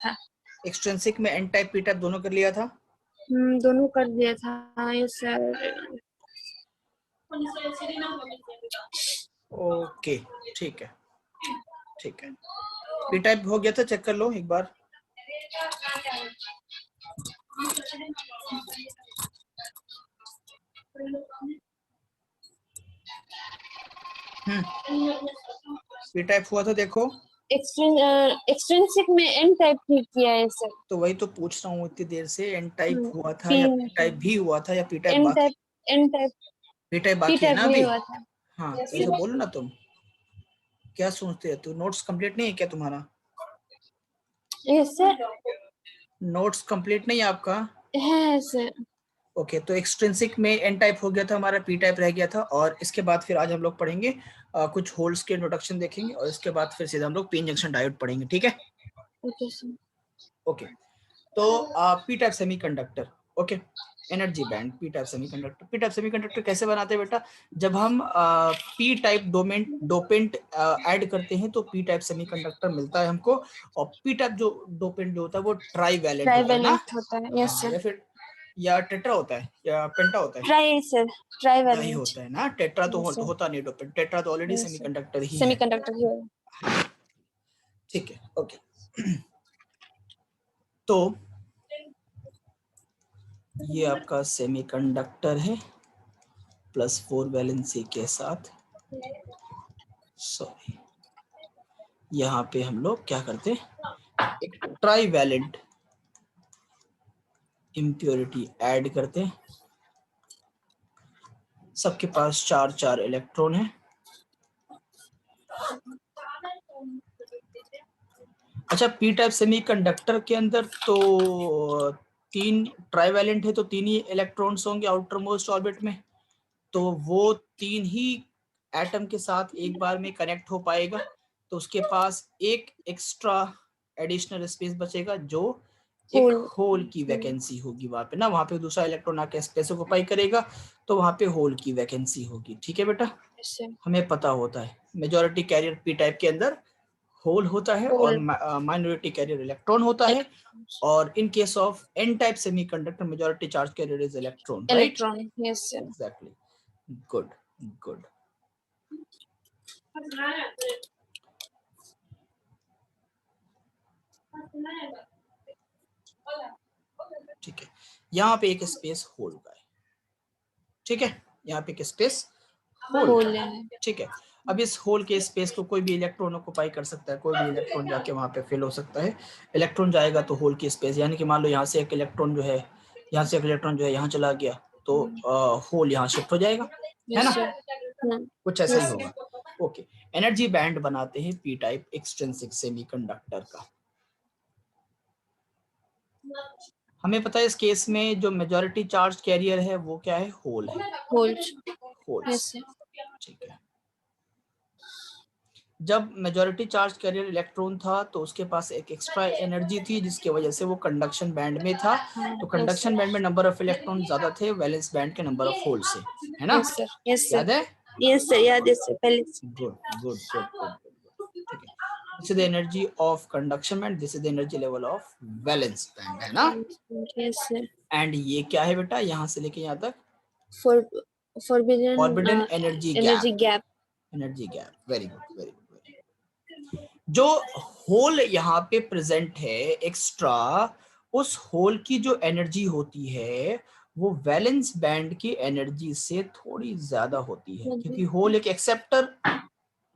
था। एक्सट्रिंसिक में N type P type दोनों कर लिया था। दोनों कर दिया था। Yes sir. ओके ठीक है ठीक है। पी टाइप हो गया था, चेक कर लो एक बार। पी टाइप हुआ था देखो। एक्सट्रिंसिक में एन टाइप ही किया है सर। तो वही तो पूछ रहा हूँ इतनी देर से, एन टाइप हुआ था पी या पी टाइप भी हुआ था या पी टाइप एन बाकी? टाइप पी टाइप पी बाकी है टाइप ना नहीं अभी? हुआ था। हाँ यस तो ऐसे सर। बोलो ना तुम, क्या सोचते हो तू? नोट्स कंप्लीट नहीं है क्या तुम्हारा? Yes sir. नोट्स कंप्लीट नहीं है आपका? है सर। ओके तो एक्सट्रिंसिक में एन टाइप हो गया था हमारा, पी टाइप रह गया था। और इसके बाद फिर आज हम लोग पढ़ेंगे कुछ होल्स के इंट्रोडक्शन देखेंगे और इसके बाद फिर सीधा हम लोग पी जंक्शन डायोड पढ़ेंगे, ठीक है? Okay sir. ओके तो P type semiconductor, okay, energy band P type semiconductor. P type semiconductor कैसे बनाते हैं बेटा? जब हम पी टाइप डोपेंट ऐड करते हैं तो पी टाइप सेमीकंडक्टर मिलता है हमको। और पी टाइप जो डोपेंट जो होता है वो ट्राईवैलेंट होता है ना? ट्राईवैलेंट होता है। यस हाँ, सर। या फिर या टेट्रा होता है या पेंटा होता है? Try sir. Try trivalent. होता है ना। टेट्रा तो यस सर। होता नहीं डोपेंट, टेट्रा तो ऑलरेडी यस सर। सेमीकंडक्टर ही है। सेमीकंडक्टर ही है। ठीक है ओके। तो ये आपका सेमीकंडक्टर है +4 वैलेंसी के साथ। सॉरी, यहाँ पे हम लोग क्या करते हैं, एक ट्राईवैलेंट इम्प्योरिटी ऐड करते हैं। सबके पास 4 इलेक्ट्रॉन है। अच्छा, पी टाइप सेमीकंडक्टर के अंदर तो 3 ट्राईवैलेंट है तो 3 ही इलेक्ट्रॉन्स होंगे आउटर मोस्ट ऑर्बिट में। तो वो 3 ही एटम के साथ एक बार में कनेक्ट हो पाएगा। तो उसके पास एक एक्स्ट्रा एडिशनल स्पेस बचेगा जो एक होल की वैकेंसी होगी वहां पे ना। वहां पे दूसरा इलेक्ट्रॉन आके स्पेस ऑक्यूपाई करेगा तो वहां पे होल की वैकेंसी होगी, ठीक है बेटा? हमें पता होता है मेजॉरिटी कैरियर पी टाइप के अंदर होल होता है और माइनॉरिटी कैरियर इलेक्ट्रॉन होता है। और in case of N type semiconductor majority charge carrier is electron, right? Electron. Yes sir. Exactly, good good. ठीक है, यहाँ पे एक स्पेस होल का है, ठीक है? यहाँ पे एक स्पेस होल का है, ठीक है? अब इस होल के स्पेस को कोई भी इलेक्ट्रॉन ऑक्यूपाई कर सकता है, कोई भी इलेक्ट्रॉन जाके वहां पे फिल हो सकता है। इलेक्ट्रॉन जाएगा तो होल की स्पेस, यानी कि मान लो यहाँ से एक इलेक्ट्रॉन जो है, यहाँ से एक इलेक्ट्रॉन जो है यहाँ चला गया तो होल यहाँ शिफ्ट हो जाएगा, है ना? कुछ ऐसा ही होगा। ओके, एनर्जी बैंड बनाते हैं पी टाइप एक्सट्रिंसिक सेमीकंडक्टर का। हमें पता है इस केस में जो मेजॉरिटी चार्ज कैरियर है वो क्या है? होल है। होल्स, ठीक है। जब मेजॉरिटी चार्ज कैरियर इलेक्ट्रॉन था तो उसके पास एक एक्स्ट्रा एनर्जी थी जिसकी वजह से वो कंडक्शन बैंड में था। तो कंडक्शन बैंड में नंबर ऑफ इलेक्ट्रॉन ज्यादा थे वैलेंस बैंड के नंबर ऑफ होल से, है ना? याद है? यस सर, याद है सर पहले। गुड गुड गुड गुड, ठीक है। This is the energy of conduction band, this is the energy level of valence band, है ना? Yes sir. एंड ये क्या है बेटा, यहाँ से लेके यहाँ तक? Forbidden energy energy gap. Energy gap, very good very good. जो होल यहाँ पे प्रेजेंट है एक्स्ट्रा, उस होल की जो एनर्जी होती है वो वैलेंस बैंड की एनर्जी से थोड़ी ज्यादा होती है, क्योंकि होल एक एक्सेप्टर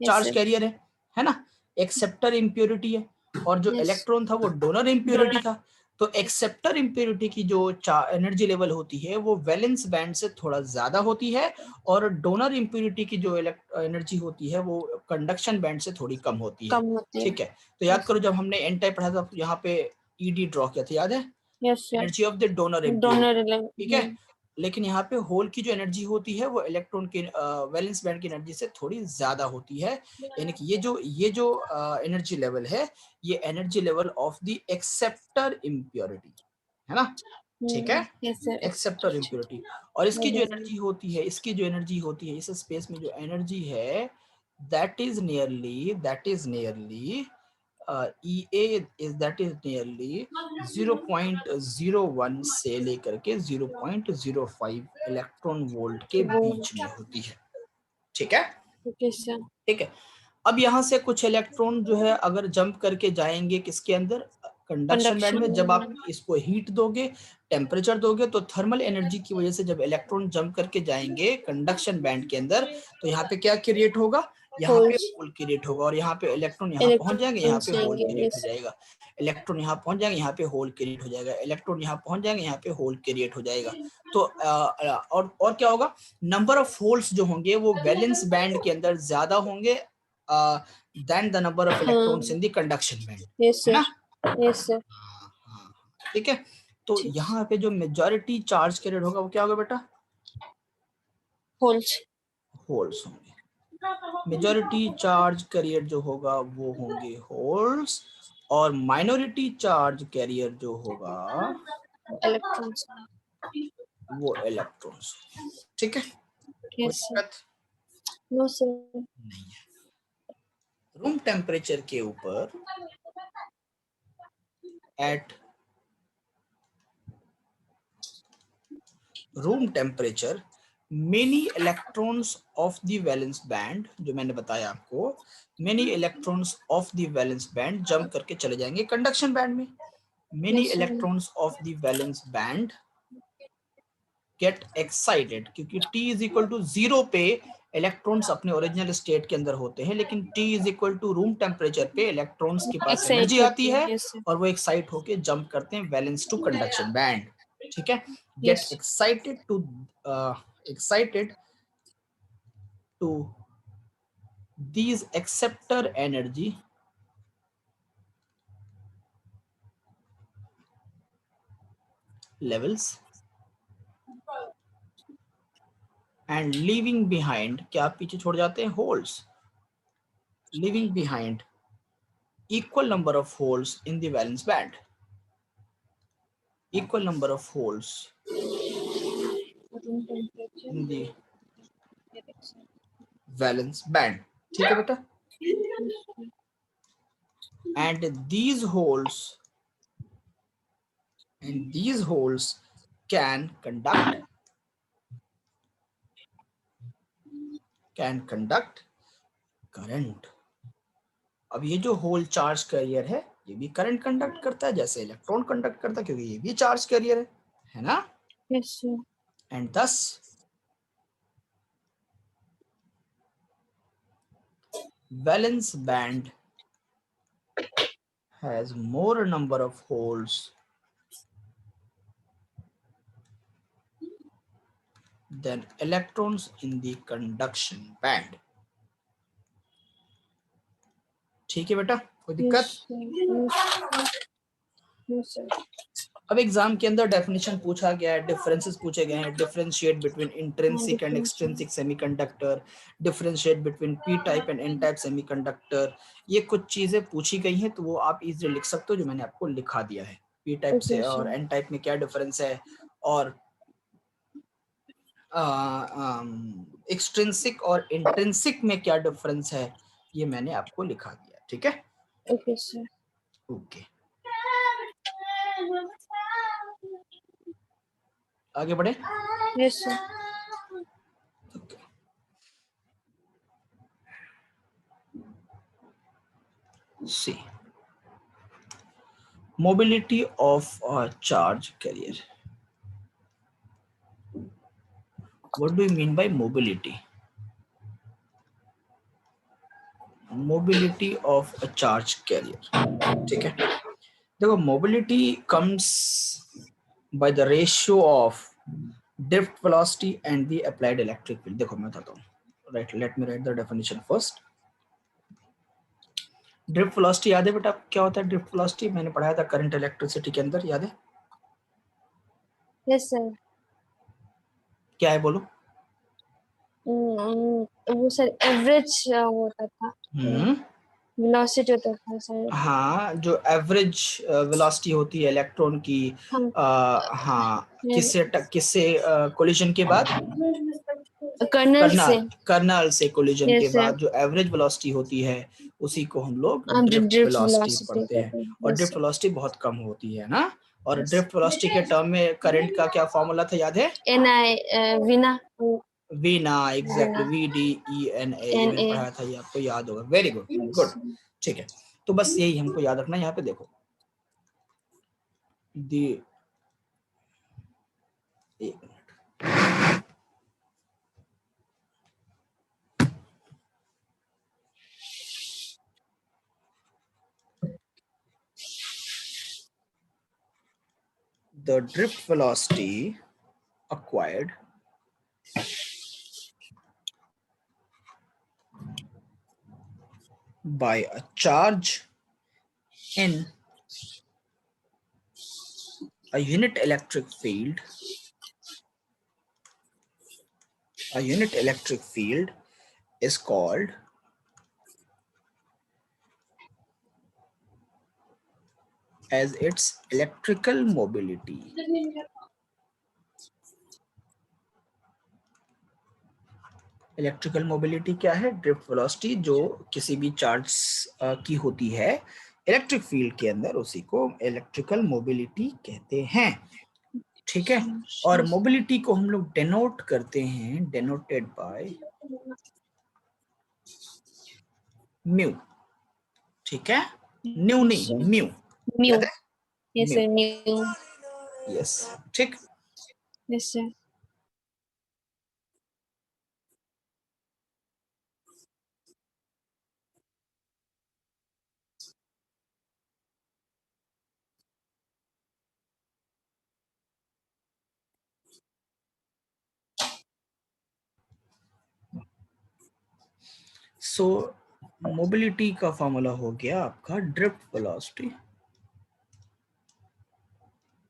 चार्ज कैरियर है ना? एक्सेप्टर इम्प्योरिटी है और जो इलेक्ट्रॉन था वो डोनर इम्प्योरिटी था। तो एक्सेप्टर इम्प्योरिटी की जो एनर्जी लेवल होती है वो वैलेंस बैंड से थोड़ा ज्यादा होती है और डोनर इम्प्योरिटी की जो एनर्जी होती है वो कंडक्शन बैंड से थोड़ी कम होती है, ठीक है? तो याद करो जब हमने एन टाइप पढ़ा था यहाँ पे ईडी ड्रॉ किया था, याद है? Energy of the donor impurity, ठीक है? लेकिन यहाँ पे होल की जो एनर्जी होती है वो इलेक्ट्रॉन की वैलेंस बैंड की एनर्जी से थोड़ी ज्यादा होती है। यानी कि ये जो एनर्जी लेवल है ये energy level of the acceptor impurity है ना, ठीक है? Acceptor impurity. और इसकी जो एनर्जी होती है, इस स्पेस में जो एनर्जी है that is nearly EA is that is nearly 0.01 से लेकर के 0.05 इलेक्ट्रॉन वोल्ट के बीच में होती है, ठीक है। Okay sir. ठीक है, अब यहाँ से कुछ इलेक्ट्रॉन जो है अगर जंप करके जाएंगे किसके अंदर, कंडक्शन बैंड में। जब आप इसको हीट दोगे, टेम्परेचर दोगे, तो थर्मल एनर्जी की वजह से जब इलेक्ट्रॉन जंप करके जाएंगे कंडक्शन बैंड के अंदर, तो यहाँ पे क्या क्रिएट होगा, यहाँ पे होल क्रिएट होगा, और यहाँ पे इलेक्ट्रॉन यहाँ पहुंच जाएंगे, यहाँ पे होल क्रिएट हो जाएगा। इलेक्ट्रॉन यहाँ पहुंच जाएंगे, यहाँ पे होल क्रिएट हो जाएगा। इलेक्ट्रॉन यहाँ पहुंच जाएंगे, यहाँ पे होल क्रिएट हो जाएगा। तो और क्या होगा, नंबर ऑफ होल्स जो होंगे वो वैलेंस बैंड के अंदर ज्यादा होंगे than the number of electrons in the conduction band, है ना? Yes sir. ठीक है, तो यहाँ पे जो मेजॉरिटी चार्ज कैरियर होगा वो क्या होगा बेटा, होल्स होंगे। मेजॉरिटी चार्ज कैरियर जो होगा वो होंगे होल्स, और माइनॉरिटी चार्ज कैरियर जो होगा इलेक्ट्रॉन्स, वो इलेक्ट्रॉन्स, ठीक है। Yes sir. नो सर, नहीं है। रूम टेम्परेचर के ऊपर at room temperature many electrons of the valence band, जो मैंने बताया आपको, many electrons of the valence band jump करके चले जाएंगे कंडक्शन बैंड में। Many electrons of the valence band get excited, क्योंकि T इज इक्वल टू 0 पे इलेक्ट्रॉन्स अपने ओरिजिनल स्टेट के अंदर होते हैं, लेकिन T is equal to room temperature पे इलेक्ट्रॉन्स के पास एनर्जी आती है और वो एक्साइट होके जंप करते हैं वैलेंस टू कंडक्शन बैंड, ठीक है। Get excited to these acceptor energy levels and leaving behind, क्या आप पीछे छोड़ जाते हैं, holes, leaving behind equal number of holes in the valence band, equal number of holes in the valence band, ठीक है बेटा। and these holes can conduct current। अब ये जो होल चार्ज कैरियर है ये भी करंट कंडक्ट करता है जैसे इलेक्ट्रॉन कंडक्ट करता है, क्योंकि ये भी चार्ज कैरियर है ना। Yes sir. And thus valence band has more number of holes than electrons in the conduction band, ठीक है बेटा, कोई दिक्कत? अब एग्जाम के अंदर डेफिनेशन पूछा गया है, डिफरेंसेस पूछे गए हैं, differentiate between intrinsic and extrinsic semiconductor, differentiate between P type and N type semiconductor, ये कुछ चीजें पूछी गई हैं, तो वो आप इजीली लिख सकते हो, जो मैंने आपको लिखा दिया है। पी टाइप से और एन टाइप में क्या डिफरेंस है, और एक्सट्रिंसिक और इंट्रिंसिक में क्या डिफरेंस है, ये मैंने आपको लिखा दिया, ठीक है। Okay sir. ओके, आगे बढ़े। Yes sir. See, mobility of a charge carrier. What do you mean by mobility? Mobility of a charge carrier, ठीक है। देखो, mobility comes by the ratio of drift velocity and the applied electric field। देखो मैं बताता हूँ, right, let me write the definition first। Drift velocity याद है बेटा क्या होता है? ड्रिफ्ट वेलोसिटी मैंने पढ़ाया था करंट इलेक्ट्रिसिटी के अंदर, याद है? Yes sir. क्या है बोलो? वो सर एवरेज होता था, वेलोसिटी होता था सर। हाँ, जो एवरेज वेलोसिटी होती है इलेक्ट्रॉन की, हाँ, किससे कोलिजन के बाद? कर्नल से कोलिजन के बाद जो एवरेज वेलोसिटी होती है उसी को हम लोग हम ड्रिफ्ट ड्रिफ्ट वेलोसिटी वेलोसिटी पढ़ते हैं। और yes, ड्रिफ्ट वेलोसिटी बहुत कम होती है ना। और yes. ड्रिफ्ट वेलोसिटी के टर्म में करंट का क्या फॉर्मूला था, याद है? वीना वीना, एग्जैक्टली, ये मैंने NA पढ़ाया था, ये आपको याद होगा। वेरी गुड, गुड, ठीक है। तो बस यही हमको याद रखना है। यहाँ पे देखो दी, एक minute, the drift velocity acquired by a charge in a unit electric field is called as its electrical mobility. Electrical mobility क्या है? ड्रिफ्ट वेलोसिटी जो किसी भी चार्ज की होती है इलेक्ट्रिक फील्ड के अंदर, उसी को इलेक्ट्रिकल मोबिलिटी कहते हैं। ठीक है। और मोबिलिटी को हम लोग डेनोट करते हैं, डेनोटेड बाय म्यू। ठीक है, न्यू नहीं, म्यू। याद है? yes sir, new यस, ठीक। yes sir. सो मोबिलिटी का फॉर्मूला हो गया आपका ड्रिफ्ट वेलोसिटी।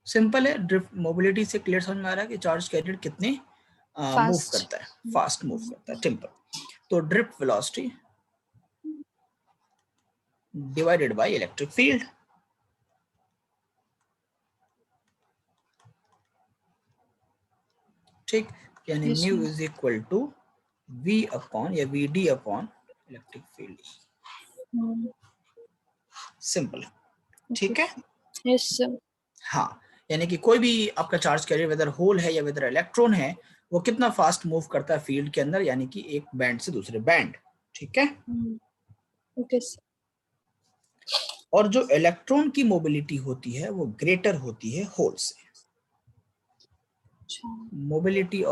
सिंपल है, ड्रिफ्ट मोबिलिटी से क्लियर समझ में आ रहा है कि चार्ज कैरियर कितने मूव करता है, फास्ट मूव करता है, सिंपल। तो drift velocity divided by electric field. ठीक, यानी Yes, mu sir. Is equal to V upon या V D upon electric field. Simple, ठीक है। Yes sir. हाँ, यानी कि कोई भी आपका चार्ज कैरियर वेदर होल है या वेदर इलेक्ट्रॉन है, वो कितना फास्ट मूव करता है फील्ड के अंदर, यानी कि एक बैंड से दूसरे बैंड। ठीक है। Okay sir. और जो इलेक्ट्रॉन की मोबिलिटी होती है वो ग्रेटर होती है होल से। Mobility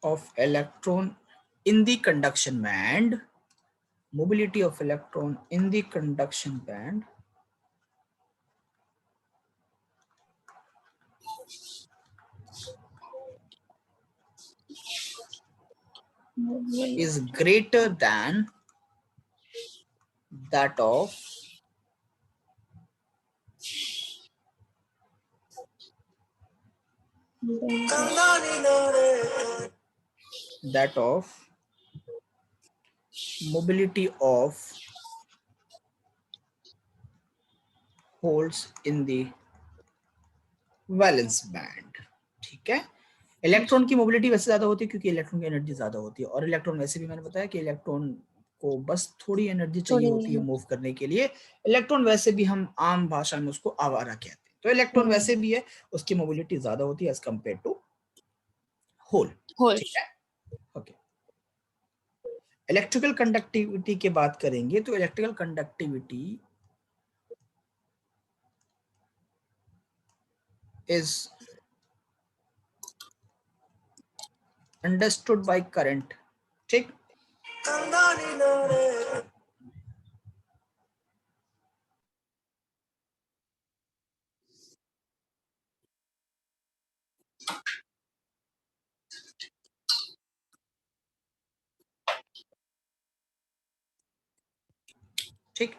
of electron in the conduction band, mobility of electron in the conduction band is greater than that of mobility of holes in the valence band. ठीक है। इलेक्ट्रॉन की मोबिलिटी वैसे ज्यादा होती है क्योंकि इलेक्ट्रॉन की एनर्जी ज्यादा होती है, और इलेक्ट्रॉन वैसे भी मैंने बताया कि इलेक्ट्रॉन को बस थोड़ी एनर्जी चाहिए होती है मूव करने के लिए। इलेक्ट्रॉन वैसे भी हम आम भाषा में उसको आवारा कहते हैं, तो इलेक्ट्रॉन वैसे भी है, उसकी मोबिलिटी ज्यादा होती है एज कंपेयर टू होल। ठीक है, ओके। इलेक्ट्रिकल कंडक्टिविटी की बात करेंगे तो electrical conductivity is understood by current। ठीक, ठीक।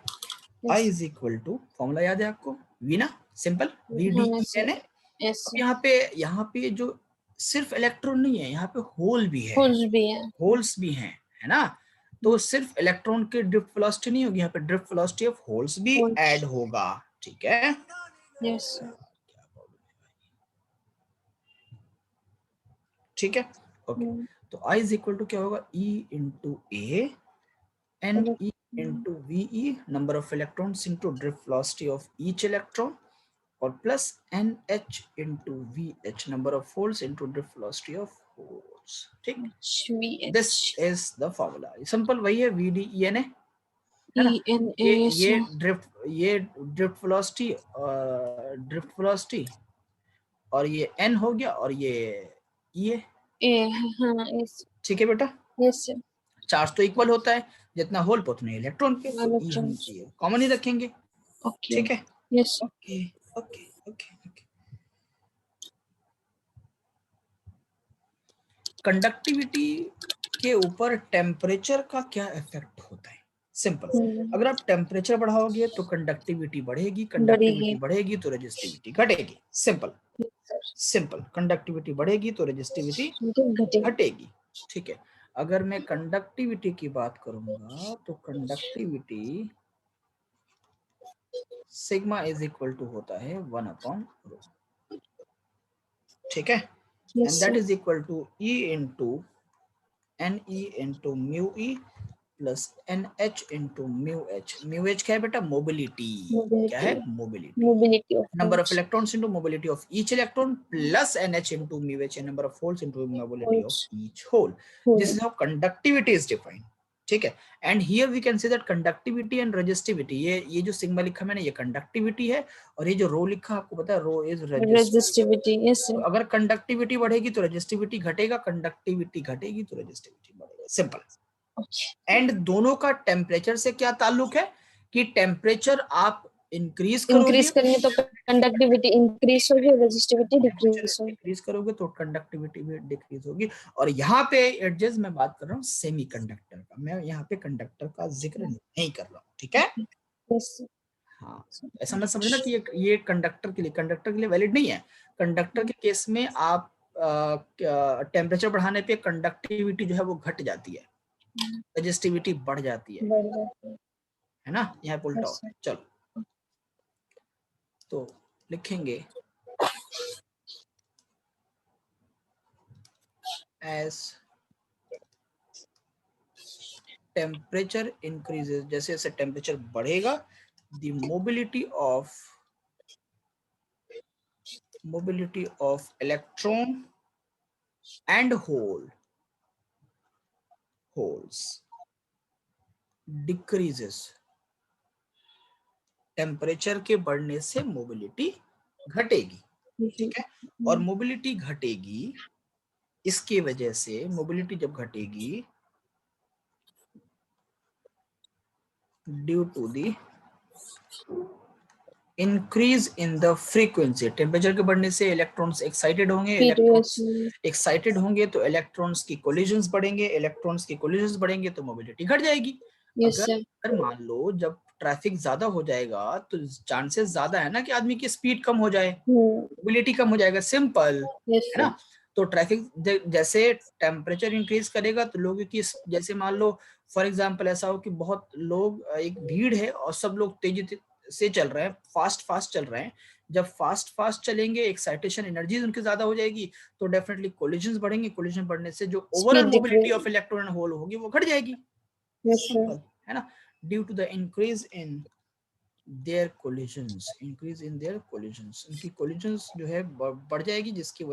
I is equal to, formula याद है आपको, वी ना, simple, V D E N है। अब यहाँ पे जो सिर्फ इलेक्ट्रॉन नहीं है, यहाँ पे होल भी है, होल्स भी हैं, है ना। तो सिर्फ इलेक्ट्रॉन के ड्रिफ्ट वेलोसिटी नहीं होगी, यहाँ पे ड्रिफ्ट वेलोसिटी ऑफ होल्स भी ऐड होगा। ठीक है, यस ठीक है, ओके। तो I इज इक्वल टू क्या होगा, E into A N E into V, number of electrons into drift velocity of each electron, और plus N H into V H, number of holes into drift velocity of holes. ठीक, this is the formula. Simple वही है, we D E N है ना। ये drift velocity और ये n हो गया और ये e है। ठीक है बेटा, चार्ज तो इक्वल होता है, जितना होल पे उतने इलेक्ट्रॉन के, तो e हम कॉमन ही रखेंगे। ठीक है, okay okay okay okay. Conductivity के ऊपर टेम्परेचर का क्या इफेक्ट होता है? सिंपल, अगर आप टेम्परेचर बढ़ाओगे तो कंडक्टिविटी बढ़ेगी, कंडक्टिविटी बढ़ेगी तो रेजिस्टिविटी घटेगी। सिंपल सिंपल, कंडक्टिविटी बढ़ेगी तो रेजिस्टिविटी घटेगी। ठीक है, अगर मैं कंडक्टिविटी की बात करूंगा तो conductivity sigma is equal to होता है 1/ρ। ठीक है, and that is equal to E into Ne into mu E plus NH into mu H. Mu H क्या है बेटा, मोबिलिटी। क्या है, mobility. Number of electrons into mobility of each electron plus NH into mu H, number of holes into mobility of each hole. This is how conductivity is defined. ठीक है, and here we can say that conductivity and resistivity, ये जो sigma लिखा मैंने ये conductivity है, और ये जो रो लिखा आपको पता है रो इज रेजिस्टिविटी। तो अगर कंडक्टिविटी बढ़ेगी तो रेजिस्टिविटी घटेगा, कंडक्टिविटी घटेगी तो रेजिस्टिविटी बढ़ेगा। सिंपल। एंड दोनों का टेम्परेचर से क्या ताल्लुक है कि टेम्परेचर आप इंक्रीज करेंगे तो कंडक्टिविटी इंक्रीज होगी, रेजिस्टिविटी डिक्रीज करोगे तो कंडक्टिविटी भी डिक्रीज होगी। और यहाँ पे एडजस्ट मैं बात कर रहा हूँ सेमीकंडक्टर का, मैं यहाँ पे कंडक्टर का जिक्र नहीं कर रहा हूँ। ठीक है, हाँ, ऐसा मत समझना कि ये कंडक्टर के लिए वैलिड नहीं है। कंडक्टर के केस में आप टेम्परेचर बढ़ाने पे कंडक्टिविटी जो है वो घट जाती है, रेजिस्टिविटी बढ़ जाती है ना, यहाँ पे उल्टा होता है। चलो तो लिखेंगे as temperature increases, जैसे जैसे टेम्परेचर बढ़ेगा the mobility of electron and holes decreases। Temperature के बढ़ने से मोबिलिटी घटेगी। ठीक है, और मोबिलिटी घटेगी, इसकी वजह से मोबिलिटी जब घटेगी due to the increase in the frequency. Temperature के बढ़ने से इलेक्ट्रॉन्स एक्साइटेड होंगे तो इलेक्ट्रॉन्स की कोलिजन्स बढ़ेंगे, इलेक्ट्रॉन्स की कोलिजन्स बढ़ेंगे तो मोबिलिटी घट जाएगी। अगर मान लो जब ट्रैफिक ज्यादा हो जाएगा तो चांसेस ज्यादा है ना कि आदमी की स्पीड कम हो जाए, मोबिलिटी कम हो जाएगा। सिंपल है ना। तो ट्रैफिक जैसे टेम्परेचर इंक्रीज करेगा तो लोगों की, जैसे मान लो फॉर एग्जांपल ऐसा हो कि बहुत लोग, एक भीड़ है और सब लोग तेजी से चल रहे हैं, फास्ट चल रहे हैं। जब फास्ट चलेंगे, एक्साइटेशन एनर्जीज उनकी ज्यादा हो जाएगी तो डेफिनेटली कोलिजन्स बढ़ेंगे। कोलिजन बढ़ने से जो overall mobility of electron and hole होगी वो घट जाएगी। सिंपल है ना, due to the increase in their collisions, उनकी कोलिजन्स जो है बढ़ जाएगी, जिसकी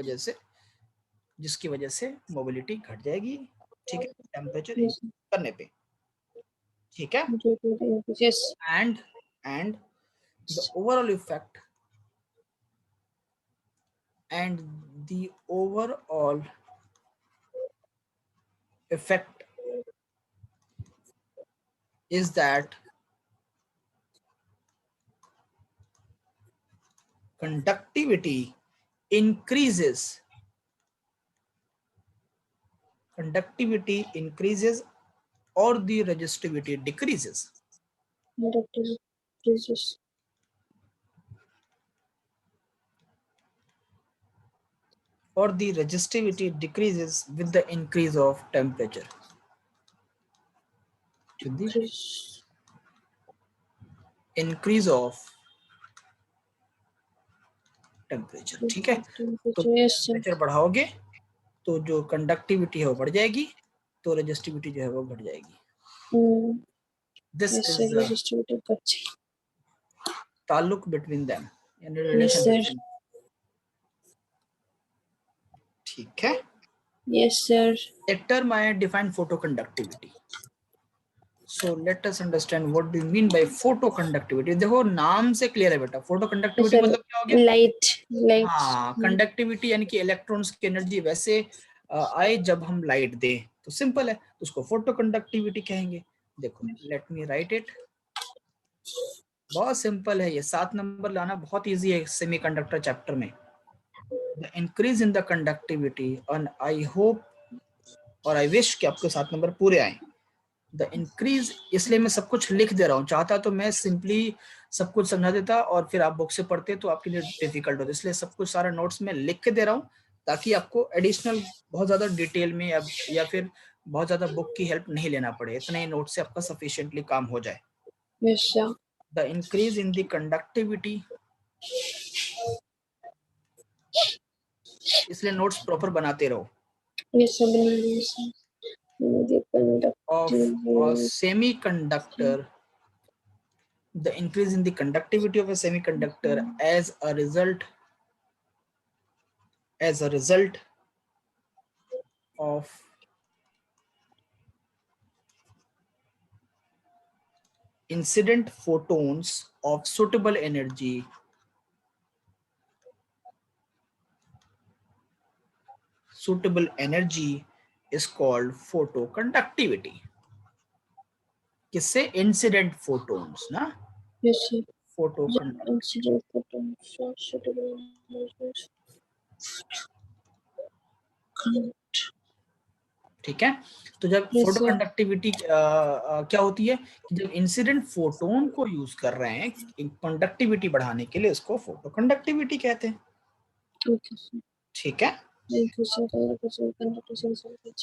वजह से मोबिलिटी घट जाएगी। ठीक है, टेम्परेचर करने पे। ठीक है, and the overall effect is that conductivity increases or the resistivity decreases। Or the resistivity decreases with the increase of temperature। With the increase of temperature। ठीक है, तो टेम्परेचर बढ़ाओगे तो जो कंडक्टिविटी है वो बढ़ जाएगी, तो रेजिस्टिविटी जो है वो घट जाएगी। दिस इज ताल्लुक बिटवीन देम, यानी रिलेशन बिटवीन। ठीक है। Yes sir. एक टर्म आया define photo conductivity. So let us understand what do you mean by photo conductivity. देखो नाम से क्लियर है बेटा, फोटो कंडक्टिविटी मतलब क्या हो गया? लाइट। हाँ, कंडक्टिविटी यानी कि इलेक्ट्रॉन्स की एनर्जी वैसे आए जब हम लाइट दें, तो सिंपल है, तो उसको फोटो कंडक्टिविटी कहेंगे। देखो लेट मी राइट इट, बहुत सिंपल है ये, 7 नंबर लाना बहुत इजी है सेमीकंडक्टर चैप्टर में। The increase in the conductivity, and I hope और आई विश कि आपको 7 नंबर पूरे आए। द इंक्रीज, इसलिए मैं सब कुछ लिख दे रहा हूँ, चाहता तो मैं सिंपली सब कुछ समझा देता और फिर आप बुक से पढ़ते तो आपके लिए डिफिकल्ट होता, इसलिए सब कुछ सारा नोट्स में लिख के दे रहा हूँ ताकि आपको एडिशनल बहुत ज्यादा डिटेल में या फिर बहुत ज्यादा बुक की हेल्प नहीं लेना पड़े, इतने ही नोट से आपका सफिशिएंटली काम हो जाए। The increase in the conductivity, इसलिए नोट्स प्रॉपर बनाते रहो, of a semiconductor, the increase in the conductivity of a semiconductor as a result of incident photons of suitable energy is called photoconductivity. किससे? Incident photons ना, ठीक है। तो जब photo conductivity क्या होती है कि जब इंसिडेंट फोटोन को यूज कर रहे हैं कंडक्टिविटी बढ़ाने के लिए, उसको फोटो कंडक्टिविटी कहते हैं। ठीक है।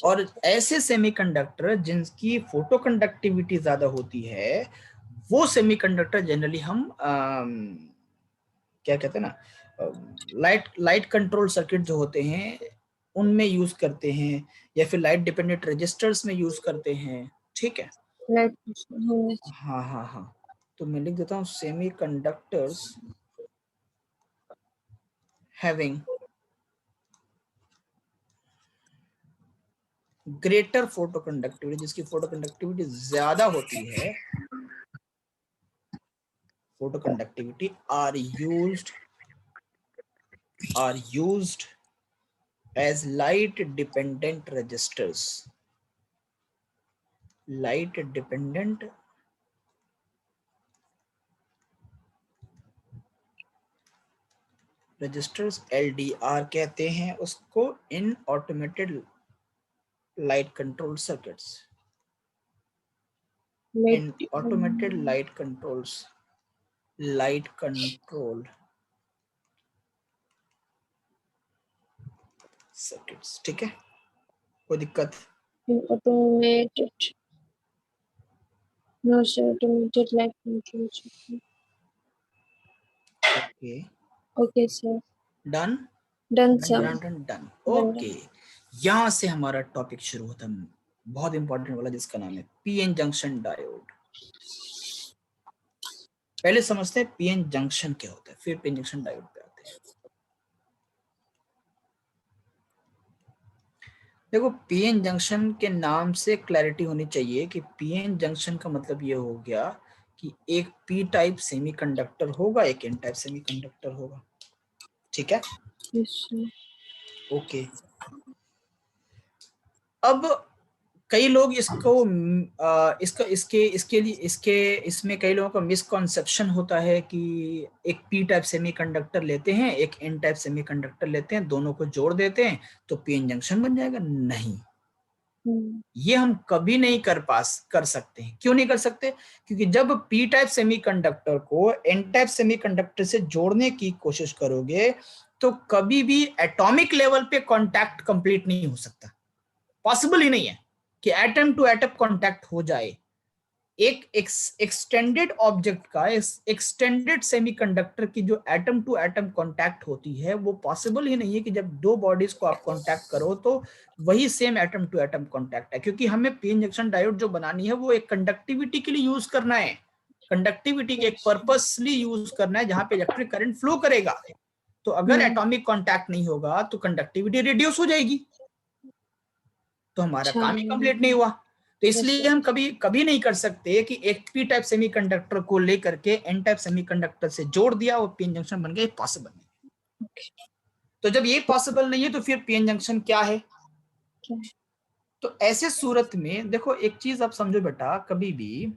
और ऐसे सेमीकंडक्टर जिनकी फोटो कंडक्टिविटी ज्यादा होती है, वो सेमीकंडक्टर जनरली हम क्या कहते हैं ना, लाइट कंट्रोल सर्किट जो होते हैं उनमें यूज करते हैं, या फिर लाइट डिपेंडेंट रजिस्टर्स में यूज करते हैं। ठीक है। हाँ हाँ हाँ, तो मैं लिख देता हूँ semiconductors having greater photo conductivity, जिसकी फोटो कंडक्टिविटी ज्यादा होती है, photo conductivity are used as light dependent resistors, light dependent resistors, LDR कहते हैं उसको, in automated light control circuits, in automated light control circuits. ठीक है, कोई दिक्कत? No, sir, automated light control. Okay. Okay, sir. Done? Done, sir. Done. Okay. यहाँ से हमारा टॉपिक शुरू होता है, बहुत इंपॉर्टेंट वाला, जिसका नाम है पीएन जंक्शन डायोड। पहले समझते हैं पीएन जंक्शन क्या होता है, फिर पीएन जंक्शन डायोड पे आते हैं। देखो, पीएन जंक्शन के नाम से क्लैरिटी होनी चाहिए कि पीएन जंक्शन का मतलब ये हो गया कि एक पी टाइप सेमीकंडक्टर होगा, एक एन टाइप सेमीकंडक्टर होगा। ठीक है। ओके। अब कई लोग इसको इसमें कई लोगों का मिसकॉन्सेप्शन होता है कि एक पी टाइप सेमीकंडक्टर लेते हैं, एक एन टाइप सेमीकंडक्टर लेते हैं, दोनों को जोड़ देते हैं तो पीएन जंक्शन बन जाएगा। नहीं, ये हम कभी नहीं कर सकते हैं। क्यों नहीं कर सकते? क्योंकि जब पी टाइप सेमीकंडक्टर को एन टाइप सेमीकंडक्टर से जोड़ने की कोशिश करोगे तो कभी भी एटॉमिक लेवल पे कांटेक्ट कंप्लीट नहीं हो सकता, पॉसिबल ही नहीं है कि एटम टू एटम कांटेक्ट हो जाए। एक एक्सटेंडेड ऑब्जेक्ट का एक्सटेंडेड सेमीकंडक्टर की जो एटम टू एटम कांटेक्ट होती है वो पॉसिबल ही नहीं है कि जब दो बॉडीज को आप कांटेक्ट करो तो वही same atom to atom contact है, क्योंकि हमें पीएन जंक्शन डायोड जो बनानी है वो एक कंडक्टिविटी के लिए यूज करना है, कंडक्टिविटी के एक पर्पसली यूज करना है जहां पे इलेक्ट्रिक करंट फ्लो करेगा। तो अगर एटॉमिक कांटेक्ट नहीं होगा तो कंडक्टिविटी रिड्यूस हो जाएगी, तो हमारा काम ही कंप्लीट नहीं हुआ। तो इसलिए हम कभी कभी नहीं कर सकते कि एक पी टाइप सेमीकंडक्टर को लेकर के एन टाइप सेमीकंडक्टर से जोड़ दिया वो पीएन जंक्शन बन गया, पॉसिबल नहीं। तो जब ये पॉसिबल नहीं है तो फिर पीएन जंक्शन क्या है? तो ऐसे सूरत में देखो एक चीज आप समझो बेटा, कभी भी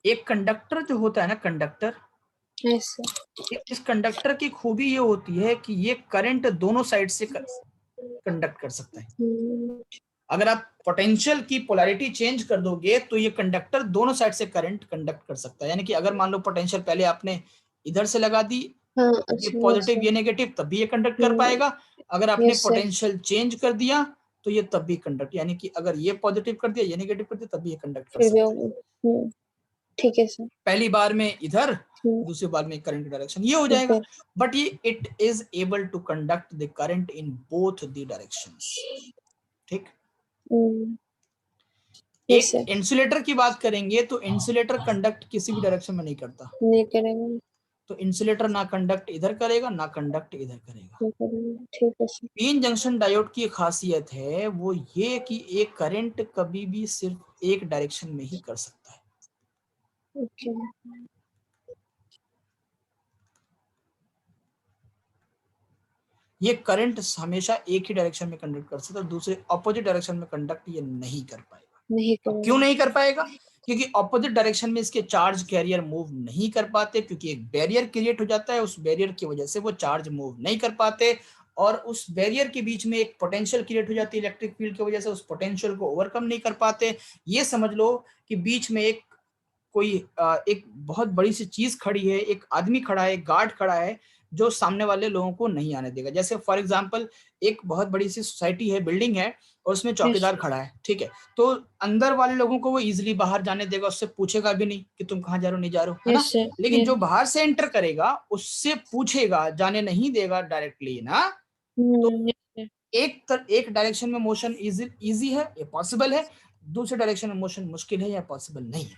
एक कंडक्टर जो होता है ना, कंडक्टर, इस कंडक्टर की खूबी ये होती है कि ये करंट दोनों साइड से कंडक्ट कर सकता है। अगर आप पोटेंशियल की पोलैरिटी चेंज कर दोगे तो ये कंडक्टर दोनों साइड से करंट कंडक्ट कर सकता है। यानी कि अगर मान लो पोटेंशियल पहले आपने इधर से लगा दी, ये पॉजिटिव ये नेगेटिव, तब भी ये कंडक्ट कर पाएगा। अगर आपने पोटेंशियल चेंज कर दिया तो ये तब भी कंडक्ट, यानी कि अगर ये पॉजिटिव कर दिया ये नेगेटिव कर दिया तब भी ये कंडक्ट कर सकता है। ठीक है सर। पहली बार में इधर, दूसरी बार में करंट डायरेक्शन ये हो जाएगा, बट ये it is able to conduct the current in both the directions. ठीक। एक इंसुलेटर की बात करेंगे तो इंसुलेटर कंडक्ट किसी भी डायरेक्शन में नहीं करता, नहीं करेगा। तो इंसुलेटर ना कंडक्ट इधर करेगा ना कंडक्ट इधर करेगा। ठीक है सर। पीएन जंक्शन डायोड की खासियत है वो ये कि एक करंट कभी भी सिर्फ एक डायरेक्शन में ही कर सकता है। ये करंट हमेशा एक ही डायरेक्शन में कंडक्ट कर सकता है, दूसरे ऑपोजिट डायरेक्शन में कंडक्ट ये नहीं कर पाएगा। क्यों नहीं कर पाएगा? क्योंकि ऑपोजिट डायरेक्शन में इसके चार्ज कैरियर मूव नहीं कर पाते, क्योंकि एक बैरियर क्रिएट हो जाता है, उस बैरियर की वजह से वो चार्ज मूव नहीं कर पाते, और उस बैरियर के बीच में एक पोटेंशियल क्रिएट हो जाती है इलेक्ट्रिक फील्ड की वजह से, उस पोटेंशियल को ओवरकम नहीं कर पाते। ये समझ लो कि बीच में एक कोई एक बहुत बड़ी सी चीज खड़ी है, एक आदमी खड़ा है, एक गार्ड खड़ा है जो सामने वाले लोगों को नहीं आने देगा। जैसे फॉर एग्जांपल एक बहुत बड़ी सी सोसाइटी है, बिल्डिंग है, और उसमें चौकीदार खड़ा है, ठीक है, तो अंदर वाले लोगों को वो इजीली बाहर जाने देगा, उससे पूछेगा भी नहीं कि तुम कहाँ जा रहे हो, नहीं जा रहे हो, है ना। लेकिन जो बाहर से एंटर करेगा उससे पूछेगा, जाने नहीं देगा डायरेक्टली ना। तो एक डायरेक्शन में मोशन इजी है, ये पॉसिबल है, दूसरे डायरेक्शन में मोशन मुश्किल है या पॉसिबल नहीं है।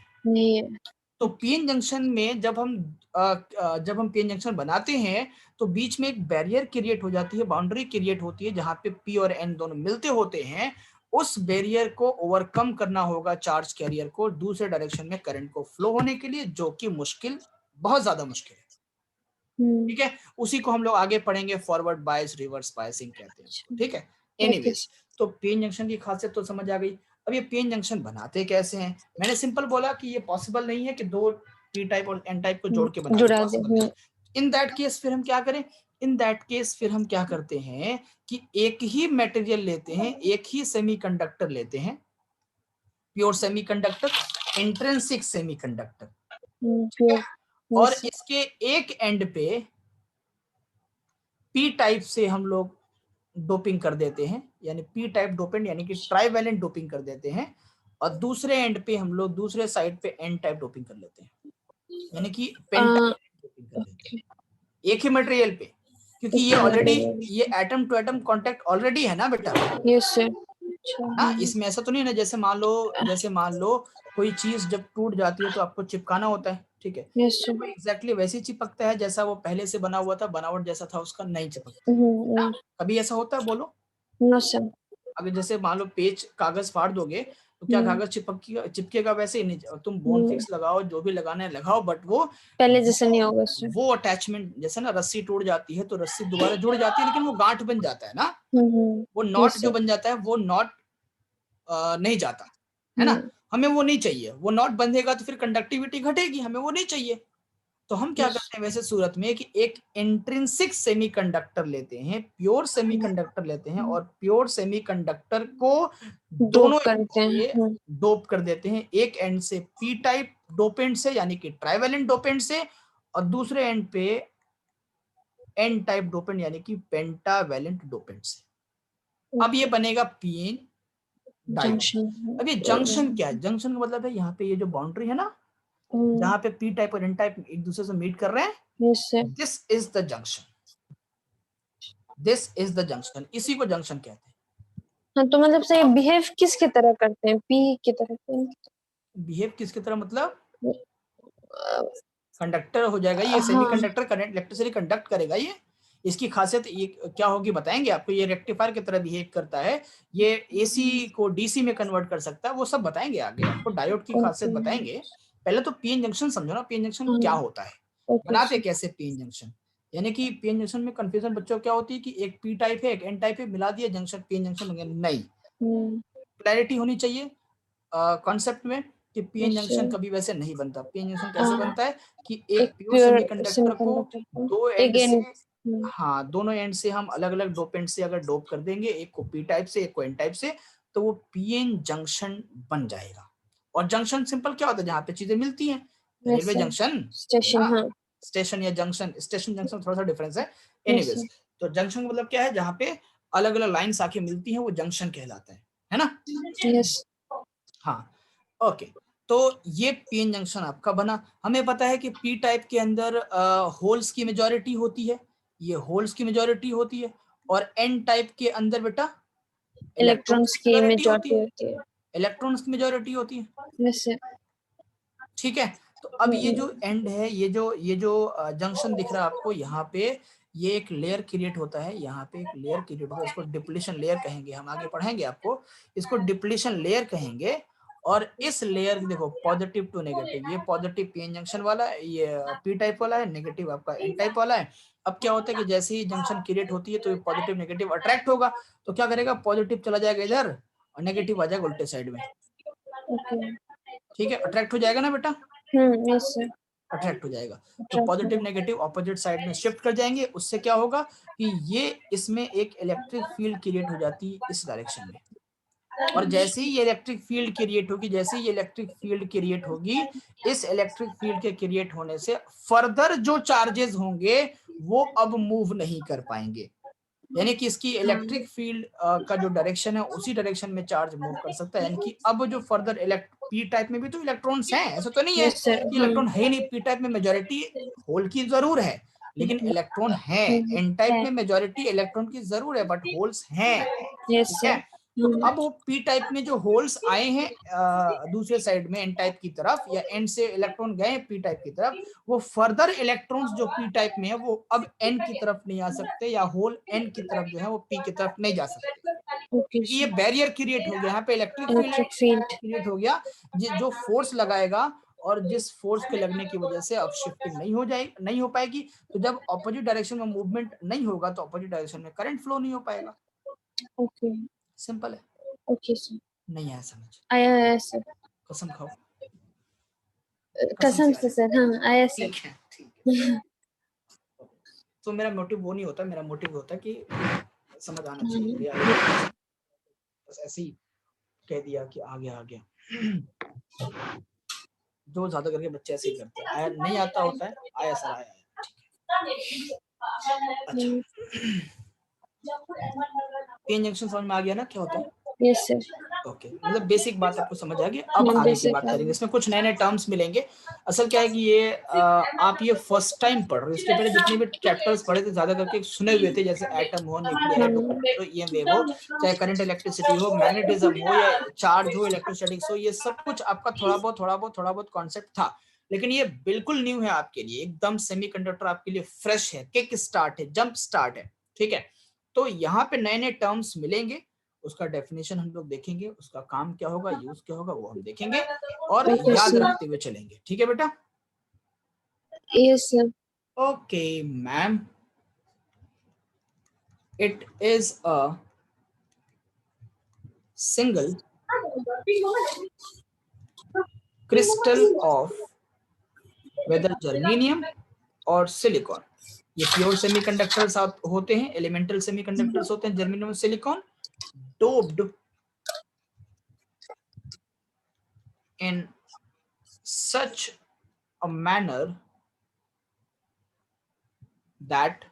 तो पीएन जंक्शन में जब हम पीएन जंक्शन बनाते हैं तो बीच में एक बैरियर क्रिएट हो जाती है, बाउंड्री क्रिएट होती है, जहां पे पी और एन दोनों मिलते होते हैं। उस बैरियर को ओवरकम करना होगा चार्ज कैरियर को दूसरे डायरेक्शन में करंट को फ्लो होने के लिए, जो कि मुश्किल, बहुत ज्यादा मुश्किल है। ठीक है, उसी को हम लोग आगे पढ़ेंगे, फॉरवर्ड बायस, रिवर्स बायसिंग कहते हैं। ठीक है, एनीवेज, तो पीएन जंक्शन की खासियत तो समझ आ गई। अब ये पीएन जंक्शन बनाते कैसे हैं? मैंने सिंपल बोला कि ये पॉसिबल नहीं है कि दो पी टाइप और एन टाइप को जोड़ के बना। इन दैट केस फिर हम क्या करें? इन दैट केस फिर हम क्या करते हैं कि एक ही मटेरियल लेते हैं, एक ही सेमीकंडक्टर लेते हैं, प्योर सेमीकंडक्टर, इंट्रिंसिक सेमीकंडक्टर, और इसके एक एंड पे पी टाइप से हम लोग डोपिंग कर देते हैं, यानी पी टाइप डोपेंट, यानी कि ट्राइवेलेंट डोपिंग कर देते हैं, और दूसरे एंड पे हम लोग दूसरे साइड पे एन टाइप डोपिंग कर लेते हैं, यानी कि पेंटावेलेंट डोपिंग कर देते हैं एक ही मटेरियल पे, क्योंकि ये ऑलरेडी ये atom to atom contact already है ना बेटा। Yes sir. ना इसमें ऐसा तो नहीं है ना, जैसे मान लो कोई चीज जब टूट जाती है तो आपको चिपकाना होता है, ठीक है, तो एग्जैक्टली वैसे ही चिपकता है जैसा वो पहले से बना हुआ था, बनावट जैसा था उसका नहीं चिपकता। कभी ऐसा होता है? बोलो। No sir. अगर जैसे मान लो पेज कागज फाड़ दोगे तो क्या कागज चिपकेगा? वैसे ही नहीं। तुम बोन फिक्स लगाओ, जो भी लगाना है लगाओ, बट वो पहले जैसा नहीं होगा। वो अटैचमेंट, जैसे ना रस्सी टूट जाती है तो रस्सी दोबारा जुड़ जाती है, लेकिन वो गांठ बन जाता है ना, वो नॉट जो बन जाता है वो नॉट नहीं जाता है ना। हमें वो नहीं चाहिए, वो नॉट बंधेगा तो फिर कंडक्टिविटी घटेगी, हमें वो नहीं चाहिए। तो हम क्या करते हैं वैसे सूरत में कि एक इंट्रिंसिक सेमीकंडक्टर लेते हैं, प्योर सेमीकंडक्टर लेते हैं, और प्योर सेमीकंडक्टर को दोनों डोप कर देते हैं, एक एंड से पी टाइप डोपेंट से, यानी कि ट्राइवेलेंट डोपेंट से, और दूसरे एंड पे एन टाइप डोपेंट, यानी कि पेंटावेलेंट डोपेंट से। अब ये बनेगा पीएन डायोड। जंक्शन। अब ये जंक्शन क्या है? जंक्शन का मतलब है यहाँ पे ये जो बाउंड्री है ना, जहाँ पे पी टाइप और एन टाइप एक दूसरे से मीट कर रहे हैं, this is the junction, this is the junction, इसी को जंक्शन कहते हैं। हाँ, तो मतलब से बिहेव किसकी तरह करते हैं? पी की तरह? बिहेव किसकी तरह मतलब अ, कंडक्टर हो जाएगा ये, हाँ। सेमीकंडक्टर करंट इलेक्ट्रिसिटी कंडक्ट करेगा ये। इसकी खासियत ये क्या होगी बताएंगे आपको। ये रेक्टिफायर की तरह बिहेव करता है, ये एसी को डीसी में कन्वर्ट कर सकता है, वो सब बताएंगे आगे आपको, डायोड की खासियत बताएंगे। पहले तो पीएन जंक्शन समझो ना, पीएन जंक्शन क्या होता है, बनाते कैसे पीएन जंक्शन। यानी कि पीएन जंक्शन में कंफ्यूजन बच्चों क्या होती है कि एक पी टाइप है एक एन टाइप है, मिला दिया जंक्शन पीएन जंक्शन बन गया। नहीं, क्लैरिटी होनी चाहिए कॉन्सेप्ट में कि पीएन जंक्शन कभी वैसे नहीं बनता। पीएन जंक्शन कैसे बनता है कि एक प्योर सेमीकंडक्टर को दो एंड से, हाँ दोनों एंड से हम अलग अलग डोपेंट से अगर डोप कर देंगे, एक को पी टाइप से एक को एन टाइप से, तो वो पीएन जंक्शन बन जाएगा। और जंक्शन सिंपल क्या होता है, जहाँ पे चीजें मिलती हैं, रेलवे जंक्शन, स्टेशन, स्टेशन या जंक्शन, स्टेशन जंक्शन थोड़ा सा डिफरेंस है। एनीवेज, तो जंक्शन का मतलब क्या है, जहाँ पे अलग अलग लाइन्स आके मिलती हैं, वो जंक्शन कहलाता है ना। यस। हाँ ओके, तो ये पीएन जंक्शन आपका बना। हमें पता है कि पी टाइप के अंदर होल्स की मेजॉरिटी होती है, ये होल्स की मेजॉरिटी होती है, और एन टाइप के अंदर बेटा इलेक्ट्रॉन्स की मेजॉरिटी होती है, इलेक्ट्रॉन्स की मेजॉरिटी होती है। यस। ठीक है, तो अब ये जो एंड है, ये जो जंक्शन दिख रहा है आपको यहाँ पे, ये एक लेयर क्रिएट होता है, यहाँ पे एक लेयर क्रिएट होता है, इसको डिप्लीशन लेयर कहेंगे, हम आगे पढ़ेंगे आपको, इसको डिप्लीशन लेयर कहेंगे। और इस लेयर देखो पॉजिटिव टू नेगेटिव, ये पॉजिटिव पीएन जंक्शन वाला है, ये पी टाइप वाला है, नेगेटिव आपका एन टाइप वाला है। अब क्या होता है कि जैसे ही जंक्शन क्रिएट होती है तो ये पॉजिटिव नेगेटिव अट्रैक्ट होगा, तो क्या करेगा, पॉजिटिव चला जाएगा इधर और नेगेटिव आ जाएगा उल्टे साइड में। ठीक है, अट्रैक्ट हो जाएगा ना बेटा, यस सर, अट्रैक्ट हो जाएगा। तो पॉजिटिव नेगेटिव ऑपोजिट साइड में शिफ्ट कर जाएंगे, उससे क्या होगा कि ये इसमें एक इलेक्ट्रिक फील्ड क्रिएट हो जाती है इस डायरेक्शन में। और जैसे ही ये इलेक्ट्रिक फील्ड क्रिएट होगी, जैसे ही ये इलेक्ट्रिक फील्ड क्रिएट होगी, इस इलेक्ट्रिक फील्ड के क्रिएट होने से फर्दर जो चार्जेस होंगे वो अब मूव नहीं कर पाएंगे। यानी कि इसकी इलेक्ट्रिक फील्ड का जो डायरेक्शन है उसी डायरेक्शन में चार्ज मूव कर सकता है। यानी कि अब जो फर्दर पी टाइप में भी तो इलेक्ट्रॉन्स हैं, ऐसा तो नहीं है कि इलेक्ट्रॉन है नहीं। पी टाइप में मेजॉरिटी होल की जरूर है, लेकिन इलेक्ट्रॉन है। एन टाइप में मेजॉरिटी इलेक्ट्रॉन की जरूर है, बट होल्स हैं। ठीक है, तो अब वो पी टाइप में जो होल्स आए हैं दूसरे साइड में एन टाइप की तरफ, या एन से इलेक्ट्रॉन गए पी टाइप की तरफ, वो फर्दर इलेक्ट्रॉन्स जो पी टाइप में है वो अब एन की तरफ नहीं आ सकते, या होल एन की तरफ जो है वो पी की तरफ नहीं जा सकते, क्योंकि ये बैरियर क्रिएट हो गया, यहाँ पे इलेक्ट्रिक फील्ड क्रिएट हो गया। जो फोर्स लगाएगा और जिस फोर्स के लगने की वजह से अब शिफ्टिंग नहीं हो पाएगी, तो जब ऑपोजिट डायरेक्शन में मूवमेंट नहीं होगा तो ऑपोजिट डायरेक्शन में करंट फ्लो नहीं हो पाएगा। ओके, सिंपल है। ओके सर, नहीं आया समझ? आया सर, कसम खाओ, कसम से सर, हाँ आया सर। ठीक है, ठीक है। तो मेरा मोटिव वो नहीं होता, मेरा मोटिव होता है कि समझ आना चाहिए, बस ऐसे ही कह दिया कि आ गया। जो ज्यादा करके बच्चे ऐसे ही करते हैं, आया नहीं आता होता है, आया सर आया, ठीक है। अच्छा, पी इंजेक्शन समझ में आ गया ना क्या होता है? Yes sir. ओके, मतलब बेसिक बात आपको समझ आ गई। अब आगे की बात करेंगे, इसमें कुछ नए नए टर्म्स मिलेंगे। असल क्या है कि ये आप ये फर्स्ट टाइम पढ़ रहे हो, इसके पहले जितने भी चैप्टर्स पढ़े थे ज्यादा करके सुने हुए थे, जैसे एटम हो, न्यूक्लियर है, टोपोलॉजी हो, ईएम वेव हो, चाहे करंट इलेक्ट्रिसिटी हो, मैग्नेटिज्म हो, या चार्ज हो, इलेक्ट्रोस्टैटिक्स हो, ये सब कुछ आपका थोड़ा बहुत कॉन्सेप्ट था। लेकिन ये बिल्कुल न्यू है आपके लिए, एकदम सेमीकंडक्टर आपके लिए फ्रेश है, किक स्टार्ट है, जंप स्टार्ट है। ठीक है, तो यहाँ पे नए नए टर्म्स मिलेंगे, उसका डेफिनेशन हम लोग देखेंगे, उसका काम क्या होगा, यूज क्या होगा, वो हम देखेंगे और याद रखते हुए चलेंगे। ठीक है बेटा? Yes sir. Okay ma'am, it is a single crystal of whether germanium और सिलिकॉन। ये प्योर सेमीकंडक्टर्स होते हैं, एलिमेंटल सेमीकंडक्टर्स होते हैं, जर्मेनियम और silicon, doped in such a manner that